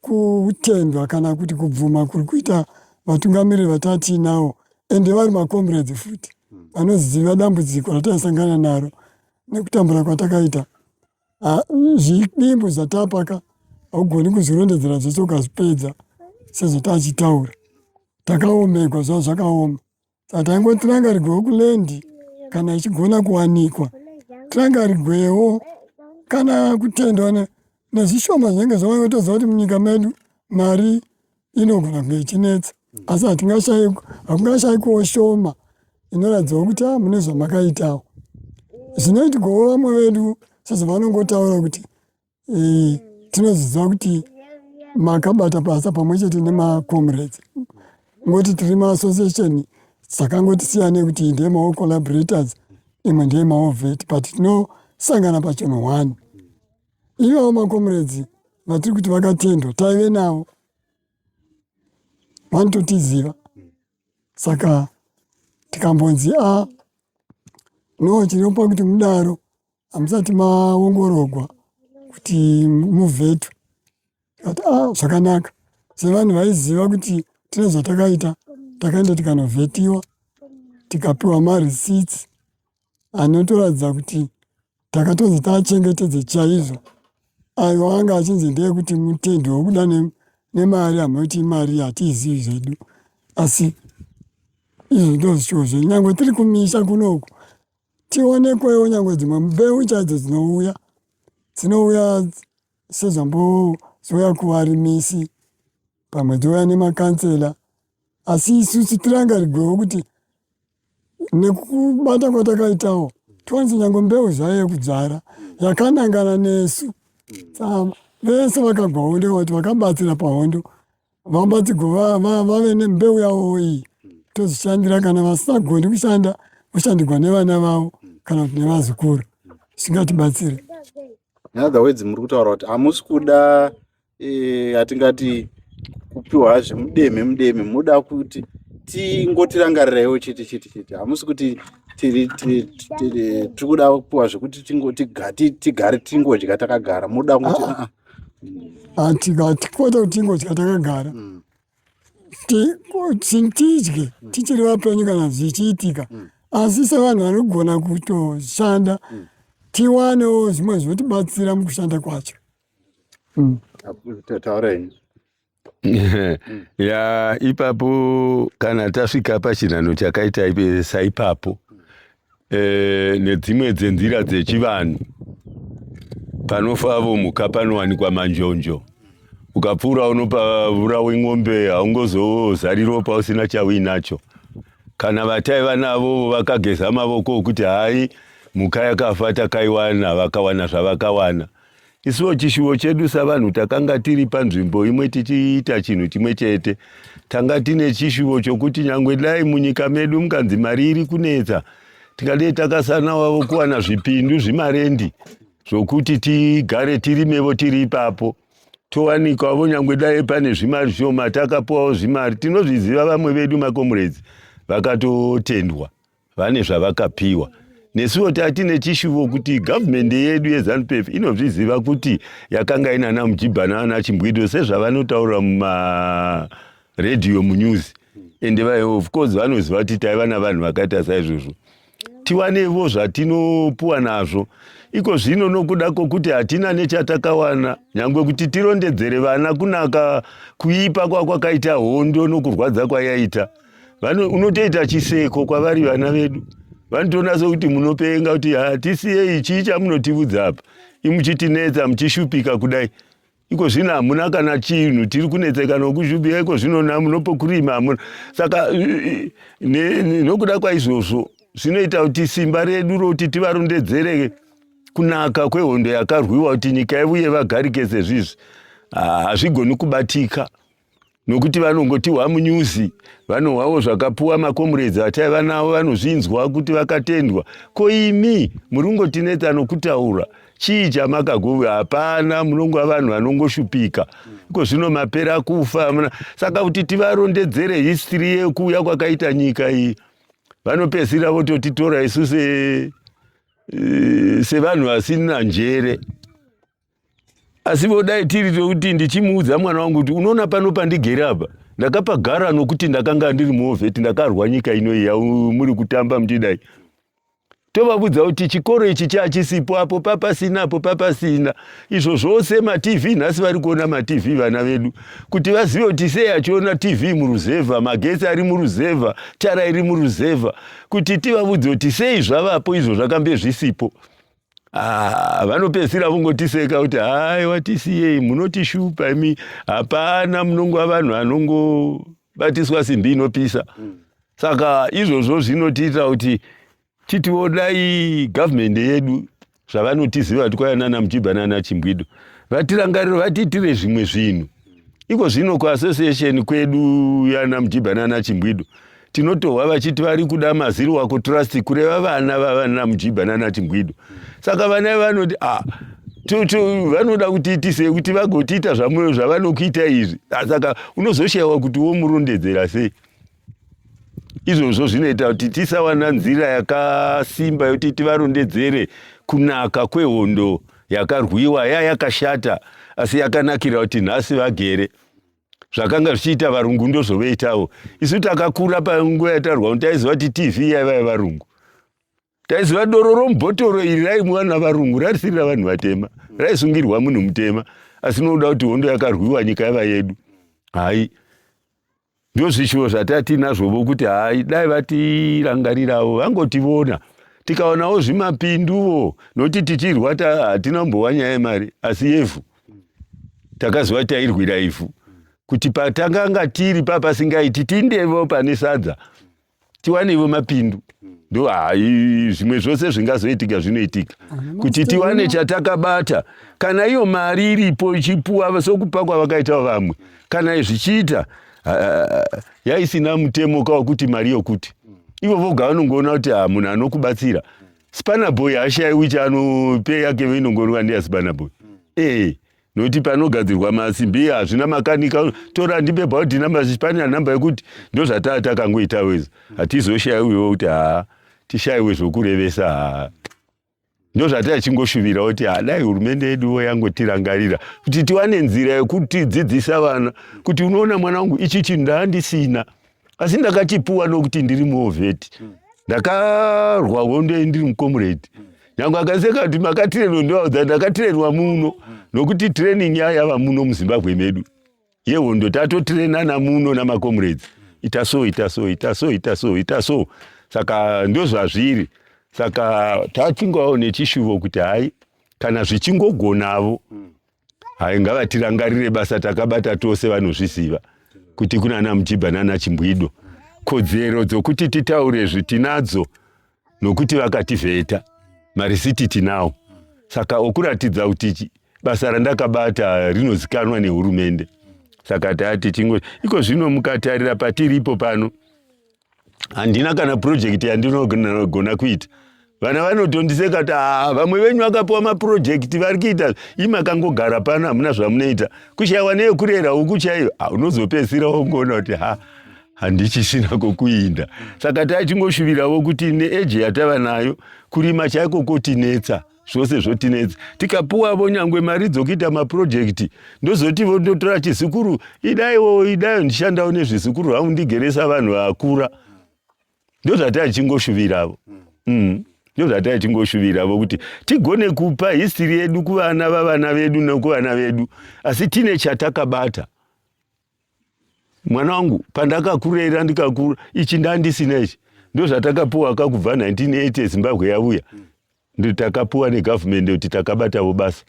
kutendwa kana kuti kubvuma kuri kuita vatungamiriri vatatiinawo, ende vari macomrades futi vanoziva dambudziko rataisangana naro nekutambura kwatakaita. Zvidimbu zvatapaka haugoni kuzvirondedzera zvese ukazvipedza sezvatachitaura. Takaomegwa zvavo zvakaoma. Saka taingoti tirangarigwewo kulendi kana ichigona kuwanikwa, tirangarigwewo kana kutendwa nezvishoma zvinenge zvavaitoziva kuti munyika medu mari inogona kunge ichinetsa, asi hakungashayikwawo shoma inoratidzawo kuti mune zvamakaitawo. Zvinoitirwawo vamwe vedu sezvavanongotaura kuti tinozviziva kuti makabata basa pamwe chete nemacomrades, ngoti tiri maassociation dzakangotisiyanei kuti ndeye mao collaborators, imwe ndeye mao vet, but tinosangana pachinhu one. Ivavo macomrades vatiri kuti vakatendwa taive navo, vanototiziva. Saka tikambonzi no chinopa kuti mudaro hamusati maongororwa kuti muvhetwe, kati zvakanaka. Sevanhu vaiziva kuti tine zvatakaita, takaenda tikanovhetiwa, tikapiwa mareceipts anotoratidza kuti takatonzi tachengetedze chaizvo. Ayo anga achinzi ndeyekuti mutendi wokuda nemari, hamunoti imari hatiizivi zvedu, asi izvo ndozvishowo zvedu. Nyangwe tiri kumisha kunoku tionekwewo nyangwe dzimwe mbeu chaidzo dzinouya sezvambozouya kuvarimisi, pamwe dzouya nemakansela, asi isusu tirangarigwewo kuti nekubata kwatakaitawo tionzi nyangwe mbeu zvayo yekudzara yakanangana nesu. Vese vakagwawo ndekuti vakabatsira pahondo vambatigova vave nembeu yavo iyi tozvishandira, kana vasagoni kushanda kushandirwa nevana vavo kana kuti nevazukuru, zvingatibatsire. In other words, muri kutaura kuti hamusi kuda hatingati kupiwa zvemudeme, muda kuti tingotirangarirewo chiti. Hamusi kuti tiri kuda kupiwa zvekuti tigare tingodya takagara, muda kuti hatikota kuti tingodya takagara, tidye tichiri vapenyu kana zvichiitika, asi sevanhu vanogona kutoshanda tiwanewo zvimwe zvinotibatsira mukushanda kwacho. taurei. Ya ipapo kana tasvika pachinhano chakaita saipapo nedzimwe dzenzira dzechivanhu panofavo mhuka panowanikwa manjonjo. Ukapfuura unopavura weng'ombe haungozozari ropa usina chauinacho. Kana vataiva navo vakageza mavoko okuti hai mhuka yakafa takaiwana, vakawana zvavakawana. Isuwo chishuvo chedu savanhu takanga tiri panzvimbo imwe tichiita chinhu chimwe chete. Tanga tine chishuvo chokuti nyangwe dai munyika medu mukanzi mari iri kunetsa, tikadai takasana wavo kuwana zvipindu zvimarendi zvokuti tigare tirimevo tiri ipapo. Towanikwawo nyangwe dai pane zvimari shoma takapuwawo zvimari. Tinozviziva vamwe vedu makomrades vakatotendwa, vane zvavakapiwa. Nesuwo tatine chishuvo kuti government yedu yeZANU-PF inozviziva kuti yakanga inana Mujibha nana Chimbwido sezvavanotaura mumaredhiyo munews. Ende of course vanoziva kuti taiva navanhu vakaita saizvozvo. Tiwanevo zvatinopuwa nazvo. Iko zvino nokuda kwokuti hatina nechatakawana, nyangwe kuti tirondedzere vana kunaka kuipa kwakaita hondo nokurwadza kwayaita. Unotoita chiseko kwavari vana vedu. Vanotoona sokuti munopenga kuti hatisiye ichi chamunotivudza apa. Imuchitinetsa muchishupika kudai. Iko zvino hamuna kana chinhu tiri kunetseka nokushupika, iko zvino munopokurima hamuna. Saka nokuda kwaizvozvo zvinoita kuti simba redu roti tivarondedzere kunaka kwehondo yakarwiwa kuti nyika ivuye vagarike sezvizvi hazvigoni kubatika. Nokuti vanongotihwa munyuzi, vanohwawo zvakapuwa makomrades ataiva navo vanozvinzwa kuti vakatendwa. Ko imi muringotinetsa nokutaura chii chamakagovwa? Hapana, munongova vanhu vanongoshupika. Iko zvino mapera kufa. Saka kuti tivarondedzere history yekuuya kwakaita nyika iyi, vanopedzisira vototitora isu sevanhu vasina njere. Asi vodai tiri tokuti ndichimuudza mwana wangu kuti unoona pano pandigere apa, ndakapagara nokuti ndakanga ndiri muovheti, ndakarwa nyika inoyi muri kutamba muchidai. Tovabudza kuti chikoro ichi chachisipo, apo papasina, apo papasina. Izvo zvose maTV, nhasi vari kuona maTV vana vedu, kuti vazive kuti sei achiona TV muruzevha, magetsi ari muruzevha, tara iri muruzevha, kuti tivabudze kuti sei zvavapo izvo zvakambe zvisipo. Vanopedzisira vongotiseka kuti hai watisiyei, munotishupa imi, hapana, munongova vanhu vanongobatiswa simbi inopisa. Saka izvozvo zvinotiita kuti titiodai government yedu zvavanotiziva kuti kwaya nana Mujibha nana Chimbwido vatirangarire, vatiitire zvimwe zvinhu. Iko zvino kuassociation kwedu yana Mujibha nana Chimbwido tinotohwa vachiti vari kuda maziri wako trust kureva vana vavana Mujibha nana Chimbwido. Saka vana vanoti vanoda kutiitise kuti vagotiita zvavanokuita izvi. Saka unozoshayiwa kuti womurondedzera sei. Izvozvo zvinoita kuti tisawana nzira yakasimba yokuti tivarondedzere kunaka kwehondo yakarwiwa, yakashata asi yakanakira kuti nhasi vagere. Zvakanga zvichiita varungu ndozvoveitawo. Isu takakura panguva yatarwa kuti taiziva kuti TV yaiva yevarungu. Taiziva doro romubhotoro iri raimwiwa navarungu, rarisiri ravanhu vatema, raisungirwa munhu mutema. Asi nokuda kuti hondo yakarwiwa nyika yava yedu, hai ndozvishuvo zvatatinazvovo kuti hai dai vatirangarirawo, vangotiona. Tikaonawo zvimapinduwo, nokuti tichirwa hatina kumbowa nyaya yemari, asi yevhu. Takaziva tairwira ivhu. Kuti patanganga tiri pasingaiti tindevo pane sadza, tiwanevo mapindu. Ndo hai zvimwe zvose zvingazoitika zvinoitika. Kuti tiwane chatakabata. Kana iyo mari iripo ichipuwa sokupa kwavakaita vamwe, kana zvichiita yaisina mutemo kawokuti mari yokuti. Ivo voga vanongoona kuti munhu anokubatsira. Spana boy hashayiwi chanope yake inongorwa ndiya Spana boy. Nokuti panogadzirwa masimbi hazvina makanika, tora ndipe bhaudhi namba zvichipanya namba yekuti ndozvatakangoita weza. Hatizoshayiwiwo kuti tishayiwe zvokurevesa. Ndozvatachingoshuvirira kuti dai hurumende yedu yangotirangarira kuti tiwane nzira yekutidzidzisa vana kuti unoona mwana wangu ichi chinhu ndaandisina asi ndakachipuwa nokuti ndiri muovheti, ndakarwa hondo ndiri mukomrade. Nyangwe akaseka kuti makatirenwa, ndakatirerwa muno nokuti training yava muno muZimbabwe medu. yehondo tatotirenana muno namakomrades ita so. Saka ndozvazviri. Saka tatingawo nechishuvo kuti hai kana zvichingogonavo hai ngavatirangarire basa takabata tose vanozviziva kuti kunana Mutibha nana Chimbwido kodzero dzokuti titaure zvitinadzo nokuti vakativheta marisiti tinawo. Saka okuratidza kuti basa randakabata rinozikanwa nehurumende. Saka tati iko zvino mukatarira patiripo pano handina kana project yandinogona kuita. Vana vanotondiseka kuti vamwe venyu vakapiwa mapurojekiti vari kuita imakangogara pano hamuna zvamunoita kushayiwa neyekurera uku chaiyo unozopedzisira wongoona kuti handichisina kokuinda. Saka tachingoshuviravo kuti neeji yatava nayo kurima chaiko kotinetsa zvose zvotinetsa. Tikapuwavo nyangwe mari dzokuita mapurojekiti ndozotivo ndotora chizukuru idaiwo ndishandawo nezvizukuru hangu ndigeresa vanhu vakura. Ndozvatachingoshuvirawo. Ndozvatachingoshuvirawo kuti tigone kupa history yedu kuvana vavana vedu nekuvana vedu asi tine chatakabata. Mwana wangu pandakakurera ndikakura ichi ndandisina ichi ndozvatakapuwa kakubva 1980 Zimbabwe yauya. Ndotakapuwa negovernment kuti takabatawo basa.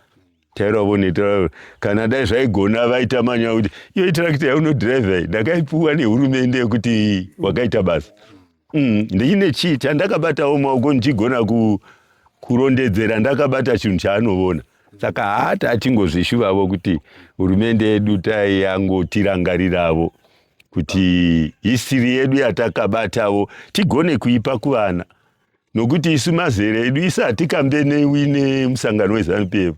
Tairawo kana dai zvaigona vaita manya kuti iyo tractor yaunodrive ndakaipuwa nehurumende yekuti wakaita basa. Ndine chi chandakabatawo maoko ndichigona kurondedzera ndakabata chinhu chaanoona. Saka hata achingozvishuvavo kuti hurumende yedu taiyangotirangariravo kuti history yedu yatakabatawo tigone kuipa kuvana. Nokuti isu mazere edu isati kambenewi nemusangano weZANU-PF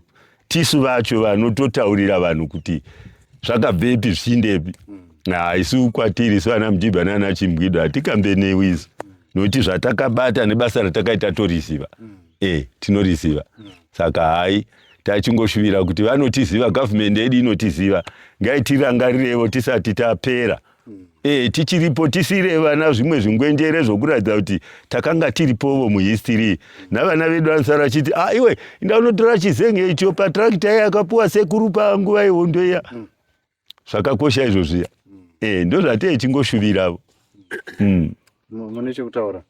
tisu vacho vanototaurira vanhu kuti zvakabvepi zvichindepi. Isu kwatiri isu vana Mutibha nana Chimbwido hatikambenewi isu nokuti zvatakabata nebasa ratakaita toriziva. Tinoriziva. Saka hai tachingoshuvira kuti vanotiziva, government yedu inotiziva, ngaitirangarireo tisati tapera. Tichiripo tisire vana zvimwe zvingwenjere zvokuratidza kuti takanga tiripovo muhistory. Navana vedu vanosara chiti iwe ndaunotora chizenge icho patrakta yakapuwa sekuru panguva yehondo iya. Zvakakosha izvozviya. Ndozvatei chingoshuviravo. Mune chekutaura?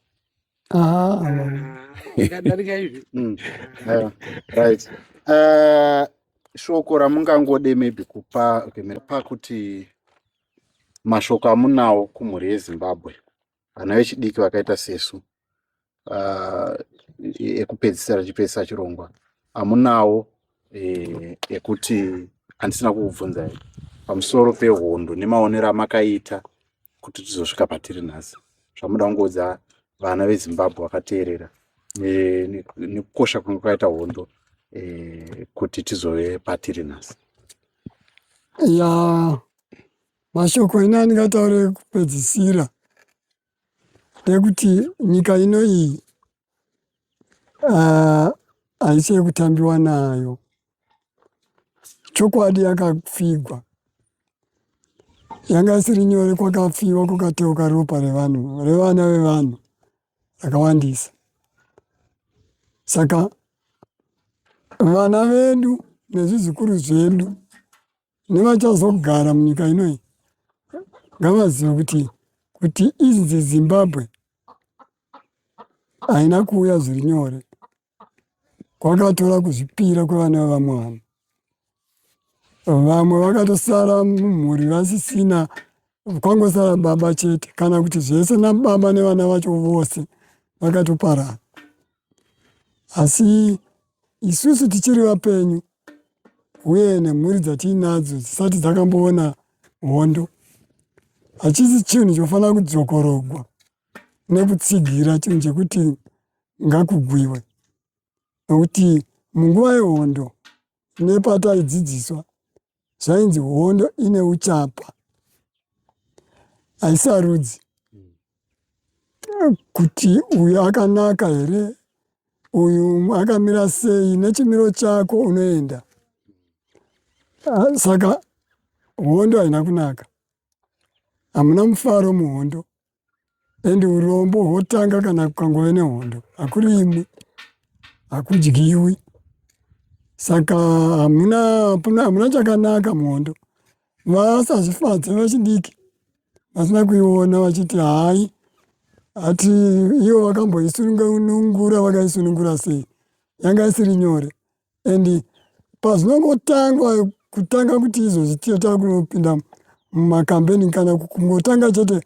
Right. Shoko ramungangode maybe kupa kuti mashoko amunawo kumhuri yeZimbabwe vana vechidiki vakaita sesu ekupedzisira chipedzisa chirongwa amunawo ekuti handisina kukubvunzai pamusoro pehondo nemaonero amakaita kuti tizosvika patiri nhasi, zvamuda kungoudza vana veZimbabwe vakateerera nekukosha kunge kwaita hondo kuti tizove patiri nhasi. Mashoko ina andingataure kupedzisira ndekuti nyika ino iyi haisi yekutambiwa nayo. Chokwadi yakapfigwa, yanga isiri nyore kwakafiwa kwakateuka ropa revana vevanhu vakawandisa. Saka vana vedu nezvizukuru zvedu nevachazogara munyika ino iyi ngavazive kuti izi Zimbabwe haina kuuya zviri nyore, kwakatora kuzvipira kwevana vevamwe vanhu. Vamwe vakatosara mumhuri vasisina, kwangosara baba chete, kana kuti zvese nababa nevana vacho vose vakatoparara. Asi isusu tichiri vapenyu uye nemhuri dzatiinadzo dzisati dzakamboona hondo, hachisi chinhu chofanira kudzokorogwa nekutsigira chinhu chekuti ngakugwiwe. Nokuti munguva yehondo nepataidzidziswa zvainzi hondo ine uchapa, haisarudzi kuti uyu akanaka here, uyu akamira sei, nechimiro chako unoenda. Saka hondo haina kunaka, hamuna mufaro muhondo, endi urombo hotanga kana kukangove nehondo, hakurimwi, hakudyiwi. Saka hamuna chakanaka muhondo. vasazvifadze vechidiki vasina kuiona vachiti hai ati ivo vakamboisunungura vakaisunungura sei, yanga isiri nyore. And pazvinongotangwa kutanga kuti izvozvi tiyota kunopinda mumakambeni kana kungotanga chete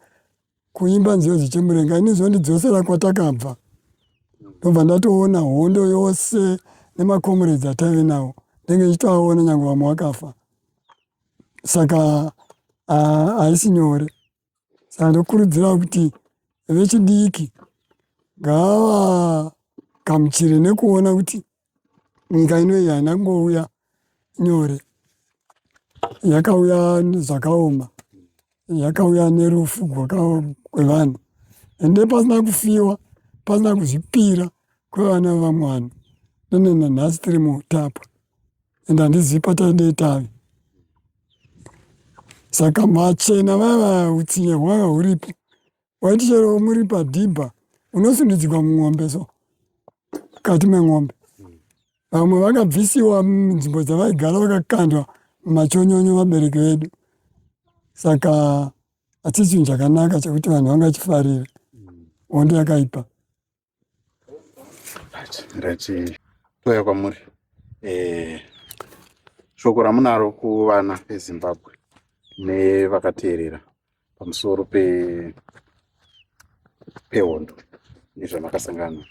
kuimba nziyo dzichimurenga, ini zvondidzosera kwatakabva. Ndobva ndatoona hondo yose nemakomuredzi ataive nawo ndenge ichitoaona nyange vamwe vakafa. Saka haisi nyore. Saka ndokurudzira kuti vechidiki ngavagamuchire nekuona kuti nyika inoyi haina kungouya nyore, yakauya zvakaoma, yakauya nerufu kwevanhu, ende pasina kufiwa, pasina kuzvipira kwevana vevamwe vanhu. Nanhasi tiri muutapwa ende handizivi pataendei tavi. Saka machena vava utsinye hwanga huripo, waiti chero muri padhibha unosundidzikwa mumwombe so mukati memwombe. Vamwe vakabvisiwa nzvimbo dzavaigara vakakandwa mumachonyonyo vabereki vedu. Saka hatisi chinhu chakanaka chekuti vanhu vangachifarira hondo yakaipa. Toya kwamuri shoko ramunaro kuvana veZimbabwe nevakateerera pamusoro pehondo nezvamakasangana.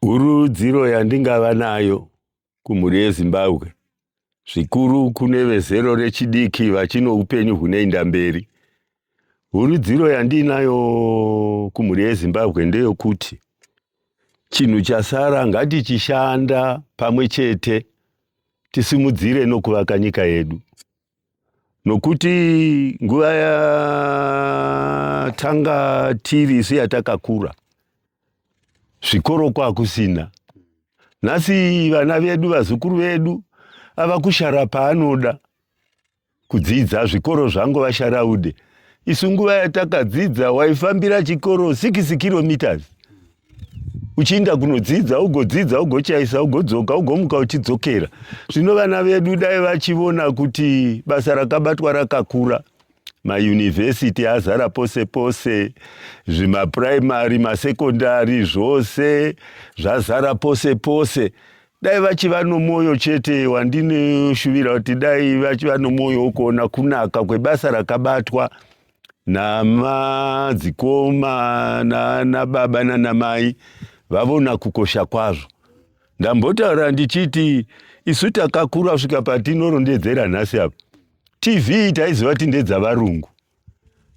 Urudziro yandingava nayo kumhuri yeZimbabwe, zvikuru kune vezero rechidiki vachino upenyu hunoenda mberi. Urudziro yandinayo kumhuri yeZimbabwe ndeyokuti chinhu chasara ngatichishanda pamwe chete tisimudzire nokuvaka nyika yedu. Nokuti nguva yatanga tiri isu yatakakura zvikoro kwakusina. Nhasi vana vedu, vazukuru vedu ava kushara paanoda kudzidza, zvikoro zvangu vasharaude. Isu nguva yatakadzidza waifambira chikoro 6 kilometers. Uchiinda kunodzidza, ugodzidza, ugochaisa, ugodzoka, ugomuka uchidzokera. Zvino vana vedu dai vachiona kuti basa rakabatwa rakakura. Mayunivhesiti azara pose pose, zvimapuraimari, masekondari zvose zvazara pose pose. Dai vachiva nomwoyo chete wandinoshuvira kuti dai vachiva nomwoyo wokuona kunaka kwebasa rakabatwa namadzikoma nababa nanamai, vavona kukosha kwazvo. Ndambotaura ndichiti isu takakura kusvika patinorondedzera nhasi apa. TV taiziva kuti ndedzavarungu.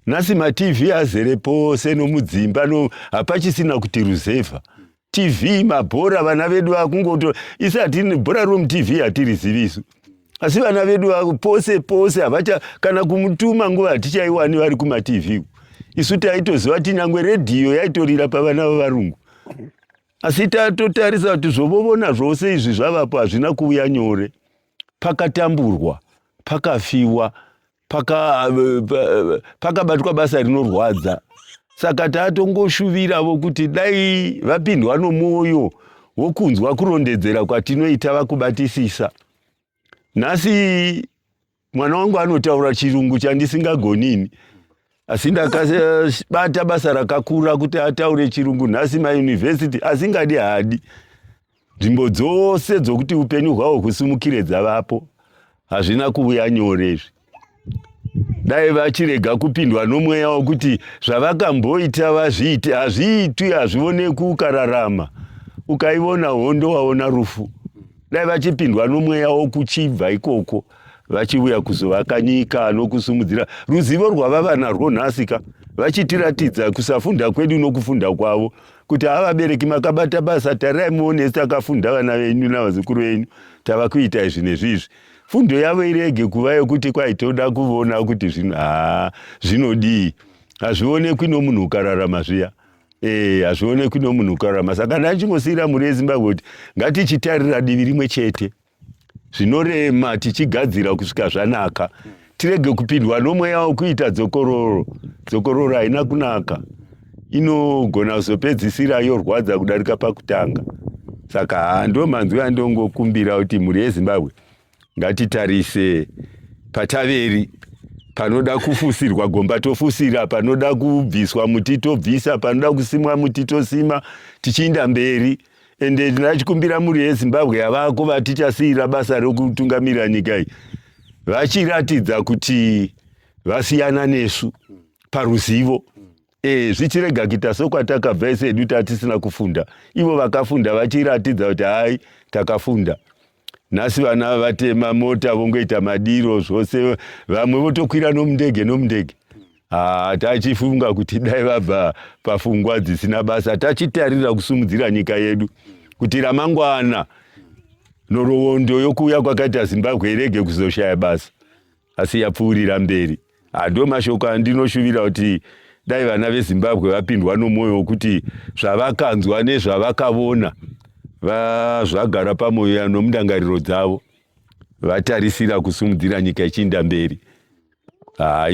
Nhasi maTV azere pose nomudzimba, hapachisina kuti ruzevha. TV, mabhora, vana vedu vakungoto, isati bhora romuTV hatirizivi isu. Asi vana vedu pose pose havacha, kana kumutuma nguva hatichaiwani vari kumaTV. Isu taitoziva kuti nyangwe redhiyo yaitorira pavana vavarungu. Asi tatotarisa kuti zvovovona zvose izvi zvavapo hazvina kuuya nyore. Pakatamburwa, pakafiwa, pakabatwa basa rinorwadza. Saka tatongoshuvirawo kuti dai vapindwa nomwoyo wokunzwa kurondedzera kwatinoita vakubatisisa. Nhasi mwana wangu anotaura chirungu chandisingagonini. Asi ndakabata basa rakakura kuti ataure chirungu. Nhasi mayunivhesiti asingadi hadi. Nzvimbo dzose dzokuti upenyu hwavo husumukire dzavapo. Hazvina kuuya nyorezvi. Dai vachirega kupindwa nomweya wokuti zvavakamboita vazviite, hazviitwi, hazvioneki ukararama. Ukaiona hondo waona rufu. Dai vachipindwa nomweya wokuchibva ikoko, vachiuya kuzovaka nyika nokusumudzira ruzivo rwavava narwo nhasika, vachitiratidza kusafunda kwedu nokufunda kwavo, kuti havabereki makabata basa, tarirai muone takafunda vana venyu navazukuru venyu, tava kuita izvi nezvizvi. Fundo yavo irege kuva yokuti kwaitoda kuona kuti zvinodii. Hazvionekwi nomunhu ukararama zviya. Hazvionekwi nomunhu ukararama. Saka ndachingosiyira mhuri yeZimbabwe kuti ngatichitarira divi rimwe chete. Zvinorema tichigadzira kusvika zvanaka. Tirege kupindwa nomweya wokuita dzokororo. Dzokororo haina kunaka. Inogona kuzopedzisira yorwadza kudarika pakutanga. Saka ndo manzwi andongokumbira kuti mhuri yeZimbabwe ngatitarise pataveri, panoda kufusirwa gomba tofusira, panoda kubviswa muti tobvisa, panoda kusimwa muti tosima, tichienda mberi. Ende ndinachikumbira muri yeZimbabwe yavako vatichasiyira basa rokutungamira nyika iyi, vachiratidza kuti vasiyana nesu paruzivo. Zvichirega kuita sokwatakabva sedu tatisina kufunda, ivo vakafunda vachiratidza kuti hai takafunda. Nhasi vana vatema mota vongoita madiro zvose, vamwe votokwira nomundege. Tachifunga kuti dai vabva pafungwa dzisina basa, tachitarira kusimudzira nyika yedu kuti ramangwana nhoroondo yokuuya kwakaita Zimbabwe irege kuzoshaya basa, asi yapfuurira mberi. Ndo mashoko andinoshuvira kuti dai vana veZimbabwe vapindwa nomwoyo wokuti zvavakanzwa nezvavakaona zvagara pamwoyo nomundangariro dzavo, vatarisira kusimudzira nyika ichienda mberi.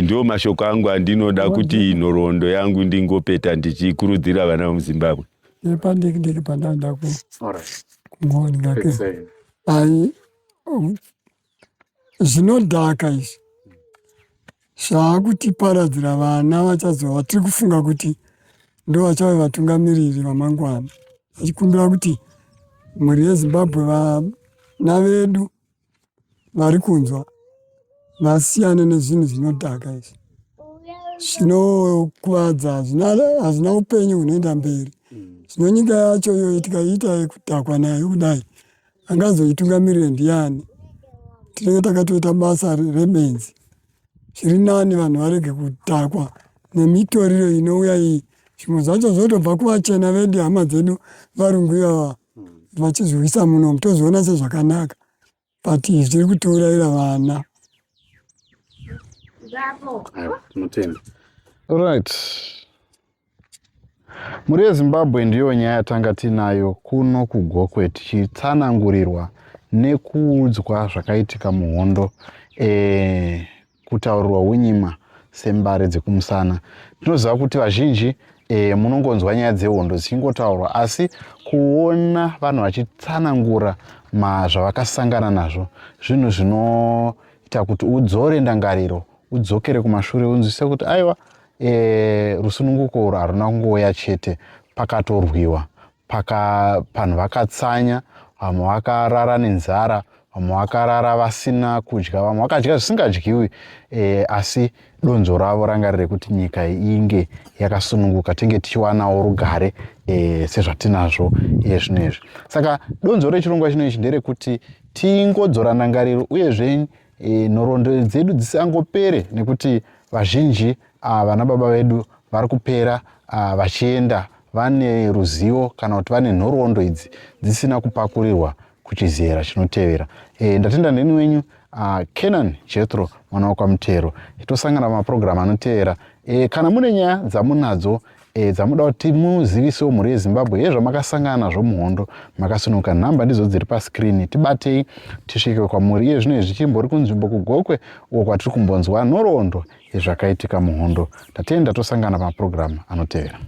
Ndio mashoko angu andinoda kuti nhoroondo yangu ndingopeta ndichikurudzira vana vemuZimbabwe. Pandeke pandanda kumoni ngake. Zvinodhaka izvi. Zvakutiparadzira vana vachazova, tiri kufunga kuti ndo vachava vatungamiriri vamangwana. Achikumbira kuti mhuri yeZimbabwe vana vedu vari kunzwa vasiyane nezvinhu zvinodhaka izvi. Zvinokuvadza, hazvina upenyu hunoenda mberi. Zvino nyika yacho iyo tikaita yekudhakwa nayo kudai, angazoitungamirire ndiani? Tinenge takatoita basa rebenzi. Zviri nani vanhu varege kudhakwa nemitoriro inouya iyi. Zvimwe zvacho zvotobva kuvachena vedu, hama dzedu varungu ivava vachizvivisa muno, tozoona sezvakanaka. But zviri kutourayira vana. Alright. Muri yeZimbabwe ndiyo nyaya yatanga tinayo kuno kuGokwe, tichitsanangurirwa nekuudzwa zvakaitika muhondo, kutaurirwa unyima sembare dzekumusana. Tinoziva kuti vazhinji munongonzwa nyaya dzehondo dzichingotaurwa, asi kuona vanhu vachitsanangura zvavakasangana nazvo, zvinhu zvinoita kuti udzore ndangariro, udzokere kumashure, unzwise kuti aiwa, rusununguko haruna kungoya chete, pakatorwiwa, panhu vakatsanya, vamwe vakarara nenzara, vamwe vakarara vasina kudya, vamwe vakadya zvisingadyiwi, asi donzo ravo ranga riri kuti nyika inge yakasununguka, tinge tichiwanawo rugare sezvatinazvo zvino izvi. Saka donzo rechirongwa chino ichi nderekuti tingodzora ndangariro, uyezve nhoroondo dzedu dzisingangopere, nekuti vazhinji vana baba vedu vari kupera vachienda vane ruzivo kana kuti vane nhoroondo idzi dzisina kupakurirwa kuchizera chinotevera. Ndatenda ndini wenyu Kenan Jethro mwana waKwamutero. Tosangana mumapurogiramu anotevera. Kana mune nyaya dzamunadzo dzamuda kuti muzivisewo mhuri yeZimbabwe yezvamakasangana nazvo muhondo, makasunuka, nhamba ndidzo dziri paskirini, tibatei tisvike kwamuri. Iye zvino izvi chimbori kunzvimbo kuGokwe, uko kwatiri kumbonzwa nhoroondo yezvakaitika muhondo. Tatenda tosangana pamapurogiramu anotevera.